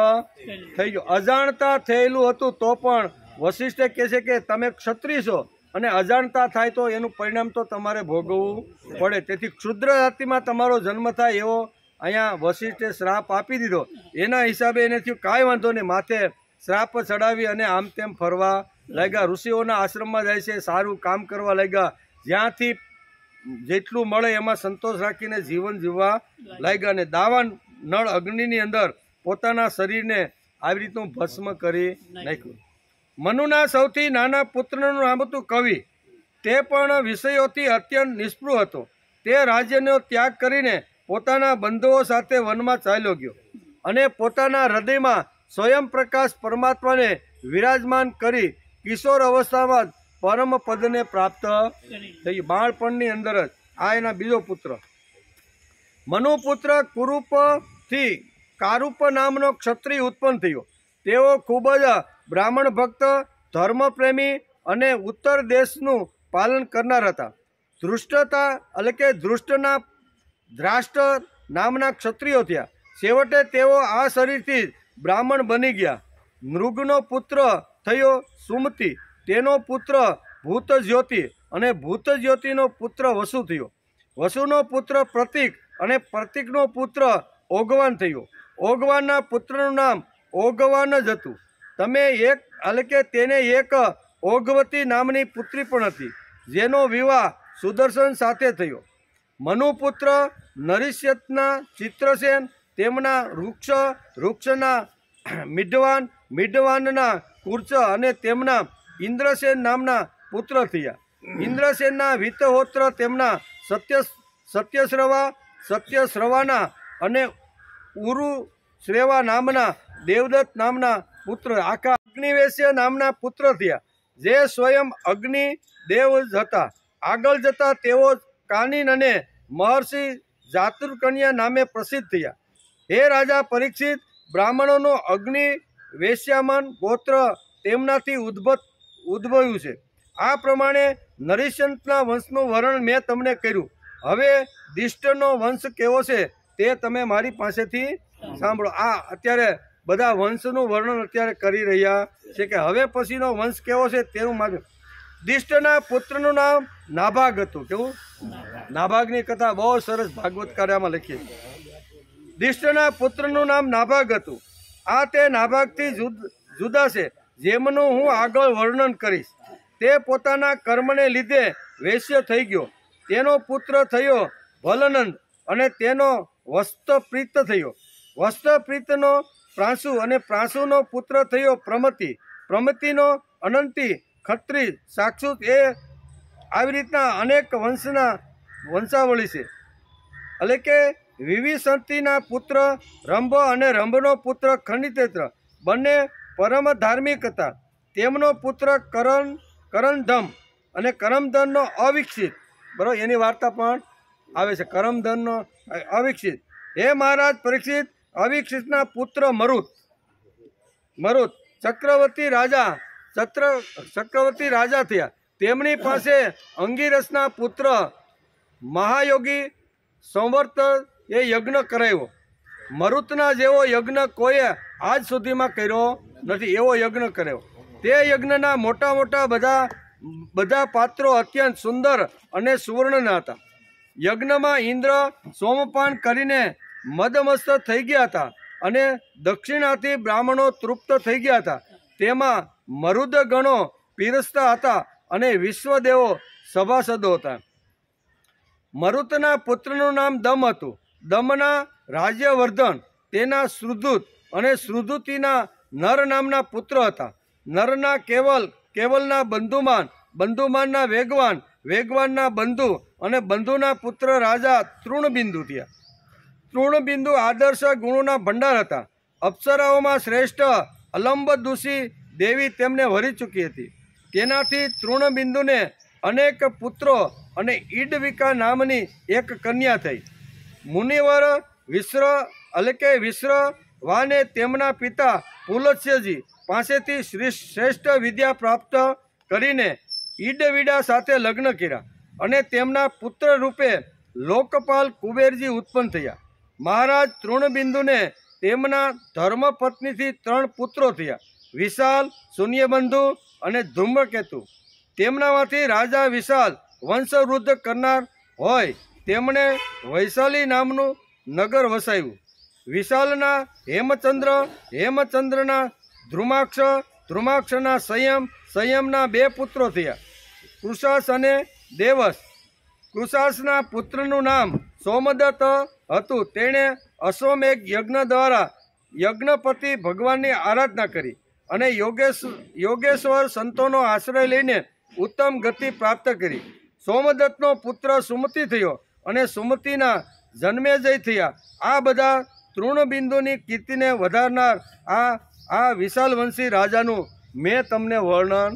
થઈ ગયો. અજાણતા થયેલું હતું તો પણ વશિષ્ઠે કહે છે કે તમે ક્ષત્રિય છો અને અજાણતા થાય તો એનું પરિણામ તો તમારે ભોગવવું પડે. તેથી ક્ષુદ્ર જાતિમાં તમારો જન્મ થાય એવો અહીંયા વશિષ્ઠે શ્રાપ આપી દીધો. એના હિસાબે એને થયું કાંઈ વાંધો નહીં, માથે શ્રાપ ચડાવી અને આમ તેમ ફરવા લાગ્યા. ઋષિઓના આશ્રમમાં જાય છે, સારું કામ કરવા લાગ્યા, જ્યાંથી જેટલું મળે એમાં સંતોષ રાખીને જીવન જીવવા લાગ્યા અને દાવાન નળ અગ્નિની અંદર પોતાના શરીરને આવી રીતનું ભસ્મ કરી નાખ્યું. મનુના સૌથી નાના પુત્રનું નામ હતું કવિ. તે પણ વિષયોથી અત્યંત નિષ્પૃહ હતો. તે રાજ્યનો ત્યાગ કરીને પોતાના બંધુઓ સાથે વનમાં ચાલ્યો ગયો અને પોતાના હૃદયમાં સ્વયં પ્રકાશ પરમાત્માને વિરાજમાન કરી કિશોર અવસ્થામાં પરમ પદને પ્રાપ્ત થઈ. બાળપણની અંદર જ આ એના બીજો પુત્ર. મનુપુત્ર કુરૂપથી કારૂપ નામનો ક્ષત્રિય ઉત્પન્ન થયો. તેઓ ખૂબ જ બ્રાહ્મણ ભક્ત, ધર્મપ્રેમી અને ઉત્તર દેશનું પાલન કરનાર હતા. ધૃષ્ટતા એટલે કે ધ્રાષ્ટ્ર નામના ક્ષત્રિયો થયા. છેવટે તેઓ આ શરીરથી બ્રાહ્મણ બની ગયા. નૃગનો પુત્ર થયો સુમતિ, તેનો પુત્ર ભૂતજ્યોતિ અને ભૂતજ્યોતિનો પુત્ર વસુ થયો. વસુનો પુત્ર પ્રતિક અને પ્રતિકનો પુત્ર ઓગવાન થયો. ઓગવાનના પુત્રનું નામ ઓગવાન જ હતું. તેને એક ઓગવતી નામની પુત્રી પણ હતી, જેનો વિવાહ સુદર્શન સાથે થયો. મનુપુત્ર નરિષ્યતના ચિત્રસેન, તેમના વૃક્ષના મિઢવાનના કુર્ચ અને તેમના ઇન્દ્રસેન નામના પુત્ર થયા. ઇન્દ્રસેનના વિતહોત્ર તેમના સત્યશ્રવાના અને ઉરુશ્રેવા નામના દેવદત્ત નામના પુત્ર, આખા અગ્નિવેશ્ય નામના પુત્ર થયા, જે સ્વયં અગ્નિ દેવ જ હતા. આગળ જતા તેઓ કાનિન અને મહર્ષિ જાતુર્કન્યા નામે પ્રસિદ્ધ થયા. હે રાજા પરીક્ષિત, બ્રાહ્મણોનો અગ્નિ વેશ્યામન ગોત્ર તેમનાથી ઉદ્ભવ્યું છે. આ પ્રમાણે નરિષ્યંતના વંશનું વર્ણન મેં તમને કર્યું. હવે દિષ્ટનો વંશ કેવો છે તે તમે મારી પાસેથી સાંભળો. આ અત્યારે બધા વંશનું વર્ણન અત્યારે કરી રહ્યા છે કે હવે પછીનો વંશ કેવો છે તેનું માગ્યું. દિષ્ટના પુત્રનું નામ નાભાગ હતું. કેવું? નાભાગની કથા બહુ સરસ ભાગવત કાર્યમાં લખી. દિષ્ટના પુત્રનું નામ નાભાગ હતું. આ તે નાભાગથી જુદા છે, જેમનું હું આગળ વર્ણન કરીશ. તે પોતાના કર્મને લીધે વૈશ્ય થઈ ગયો. તેનો પુત્ર થયો ભલનંદ અને તેનો વસ્ત્રપ્રીત થયો. વસ્ત્રપ્રીતનો પ્રાંશુ અને પ્રાંશુનો પુત્ર થયો પ્રમતિ. પ્રમતિનો અનંતી, ખત્રી, સાક્ષુત, એ આવી રીતના અનેક વંશાવળી છે. એટલે કે વિવિસંતિના પુત્ર રંભ અને રંભનો પુત્ર ખંડિતેત્ર બંને પરમ ધાર્મિક હતા. તેમનો પુત્ર કરણધમ અને કરમધનનો અવિકસિત, બરાબર, એની વાર્તા પણ આવે છે, કરમધનનો અવિકસિત. હે મહારાજ પરીક્ષિત, અવિકસિતના પુત્ર મરુત ચક્રવર્તી રાજા થયા. તેમની પાસે અંગિરસના પુત્ર મહાયોગી સંવર્ત એ યજ્ઞ કરાવ્યો. મરુતના જેવો યજ્ઞ કોઈએ આજ સુધીમાં કર્યો નથી, એવો યજ્ઞ કર્યો. તે યજ્ઞના મોટા બધા પાત્રો અત્યંત સુંદર અને સુવર્ણના હતા. યજ્ઞમાં ઇન્દ્ર સોમપાન કરીને મદમસ્ત થઈ ગયા હતા અને દક્ષિણાથી બ્રાહ્મણો તૃપ્ત થઈ ગયા હતા. તેમાં મરુદ ગણો પીરસતા હતા અને વિશ્વદેવો સભાસદો હતા. મરુતના પુત્રનું નામ દમ હતું. દમના રાજ્યવર્ધન, તેના શ્રુદુત અને શ્રુદુતિના નર નામના પુત્ર હતા. નરના કેવલના બંધુમાનના વેગવાનના બંધુ અને બંધુના પુત્ર રાજા તૃણબિંદુ થયા. તૃણબિંદુ આદર્શ ગુણોના ભંડાર હતા. અપ્સરાઓમાં શ્રેષ્ઠ અલંબદુષી દેવી તેમને વરી ચૂકી હતી. તેનાથી તૃણબિંદુને અનેક પુત્રો અને ઈડવિકા નામની એક કન્યા થઈ. મુનિવર વિશ્રવાને તેમના પિતા પુલત્સ્યજી પાસેથી શ્રેષ્ઠ વિદ્યા પ્રાપ્ત કરીને ઈડવિડા સાથે લગ્ન કર્યા અને તેમના પુત્ર રૂપે લોકપાલ કુબેરજી ઉત્પન્ન થયા. મહારાજ તૃણબિંદુને તેમના ધર્મપત્નીથી 3 પુત્રો થયા, વિશાલ, શૂન્યબંધુ અને ધૂમ્રકેતુ. તેમનામાંથી રાજા વિશાલ વંશવૃદ્ધ કરનાર હોય તેમણે વૈશાલી નામનું નગર વસાવ્યું. વિશાલના હેમચંદ્રના ધ્રુમાક્ષના સંયમના 2 પુત્રો થયા, કૃશાસ અને દેવસ. કૃશાસના પુત્રનું નામ સોમદત્ત હતું. તેણે અશ્વમેઘ યજ્ઞ દ્વારા યજ્ઞપતિ ભગવાનની આરાધના કરી અને યોગેશ્વર સંતોનો આશ્રય લઈને ઉત્તમ ગતિ પ્રાપ્ત કરી. સોમદત્તનો પુત્ર સુમતિ થયો અને સુમતિના જન્મેજય થયા. આ બધા તૃણબિંદુની કીર્તિને વધારનાર આ વિશાલવંશી રાજાનું મેં તમને વર્ણન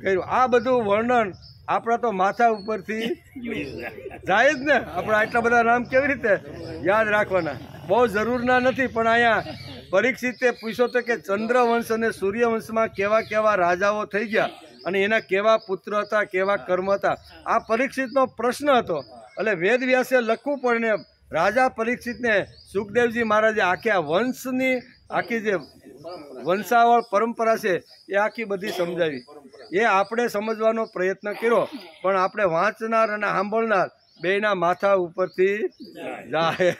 કર્યું. આ બધું વર્ણન આપણા તો માથા ઉપરથી જાય જ ને. આપણા આટલા બધા નામ કેવી રીતે યાદ રાખવાના? બહુ જરૂરના નથી, પણ અહીંયા પરીક્ષિતે પૂછ્યો તો કે ચંદ્રવંશ અને સૂર્યવંશમાં કેવા કેવા રાજાઓ થઈ ગયા અને એના કેવા પુત્ર હતા, કેવા કર્મ હતા. આ પરીક્ષિતનો પ્રશ્ન હતો. એટલે વેદવ્યાસે લખવું પડે. રાજા પરીક્ષિતને સુખદેવજી મહારાજે આખી વંશની આખી જે વંશાવળ પરંપરા છે એ આખી બધી સમજાવી. એ આપણે સમજવાનો પ્રયત્ન કર્યો, પણ આપણે વાંચનાર અને સાંભળનાર બેયના માથા ઉપરથી જાય.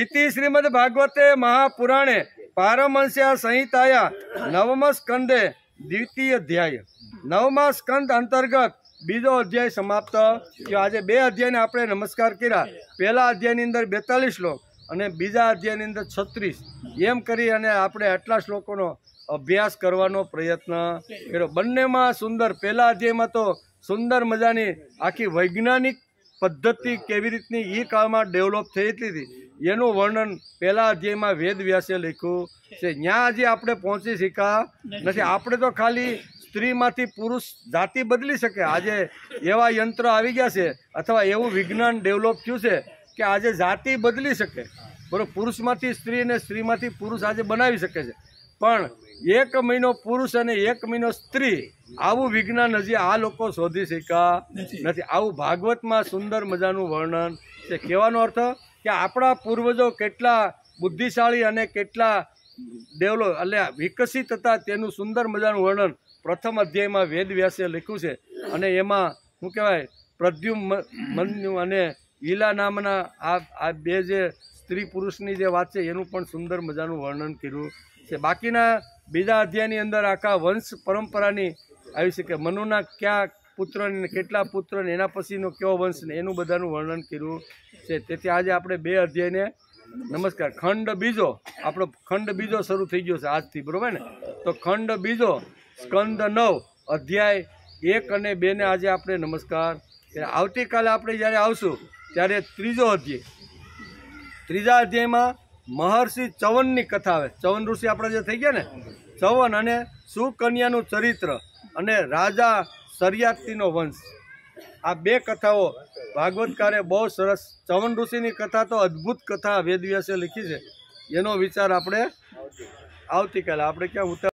ઇતિ શ્રીમદ ભાગવતે મહાપુરાણે પારમહંસ્યા સંહિતાયા નવમ સ્કંદે દ્વિતીય અધ્યાય. 9મા સ્કંદ અંતર્ગત બીજો અધ્યાય સમાપ્ત થયો. આજે 2 અધ્યાયને આપણે નમસ્કાર કર્યા. પહેલા અધ્યાયની અંદર 42 શ્લોક અને બીજા અધ્યાયની અંદર 36. એમ કરી અને આપણે આટલા શ્લોકોનો અભ્યાસ કરવાનો પ્રયત્ન કર્યો. બંનેમાં સુંદર, પહેલા અધ્યાયમાં તો સુંદર મજાની આખી વૈજ્ઞાનિક પદ્ધતિ કેવી રીતની એ કાળમાં ડેવલપ થઈ હતી એનું વર્ણન પહેલા અધ્યાયમાં વેદવ્યાસે લખ્યું છે. ત્યાં હજી આપણે પહોંચી શક્યા નથી. આપણે તો ખાલી સ્ત્રીમાંથી પુરુષ જાતિ બદલી શકે. આજે એવા યંત્ર આવી ગયા છે અથવા એવું વિજ્ઞાન ડેવલપ થયું છે કે આજે જાતિ બદલી શકે. બરાબર, પુરુષમાંથી સ્ત્રી અને સ્ત્રીમાંથી પુરુષ આજે બનાવી શકે છે. પણ 1 મહિનો પુરુષ અને 1 મહિનો સ્ત્રી, આવું વિજ્ઞાન હજી આ લોકો શોધી શક્યા નથી. આવું ભાગવતમાં સુંદર મજાનું વર્ણન છે. કહેવાનો અર્થ કે આપણા પૂર્વજો કેટલા બુદ્ધિશાળી અને કેટલા ડેવલપ એટલે વિકસિત હતા તેનું સુંદર મજાનું વર્ણન પ્રથમ અધ્યાયમાં વેદવ્યાસે લખ્યું છે. અને એમાં શું કહેવાય, પ્રદ્યુમ્ન અને ઈલા નામના આ 2 જે સ્ત્રી પુરુષની જે વાત છે એનું પણ સુંદર મજાનું વર્ણન કર્યું છે. બાકીના બીજા અધ્યાયની અંદર આખા વંશ પરંપરાની આવી છે કે મનુના કયા પુત્ર ને કેટલા પુત્ર ને એના પછીનો કયો વંશ ને એનું બધાનું વર્ણન કર્યું છે. તેથી આજે આપણે 2 અધ્યાયને નમસ્કાર. ખંડ બીજો, આપણો ખંડ બીજો શરૂ થઈ ગયો છે આજથી, બરોબર ને? તો ખંડ બીજો સ્કંદ 9 અધ્યાય 1 અને 2 ને આજે આપણે નમસ્કાર. આવતીકાલે આપણે જ્યારે આવશું ત્યારે ત્રીજો અધ્યાય, ત્રીજા અધ્યાયમાં મહર્ષિ ચવનની કથા આવે. ચવન ઋષિ આપણે જે થઈ ગયા ને, ચવન અને સુકન્યાનું ચરિત્ર અને રાજા સરિયાતીનો વંશ, આ બે કથાઓ ભાગવતકારે બહુ સરસ. ચવન ઋષિની કથા તો અદ્ભુત કથા વેદવ્યાસે લખી છે. એનો વિચાર આપણે આવતીકાલે, આપણે ક્યાં ઉતાર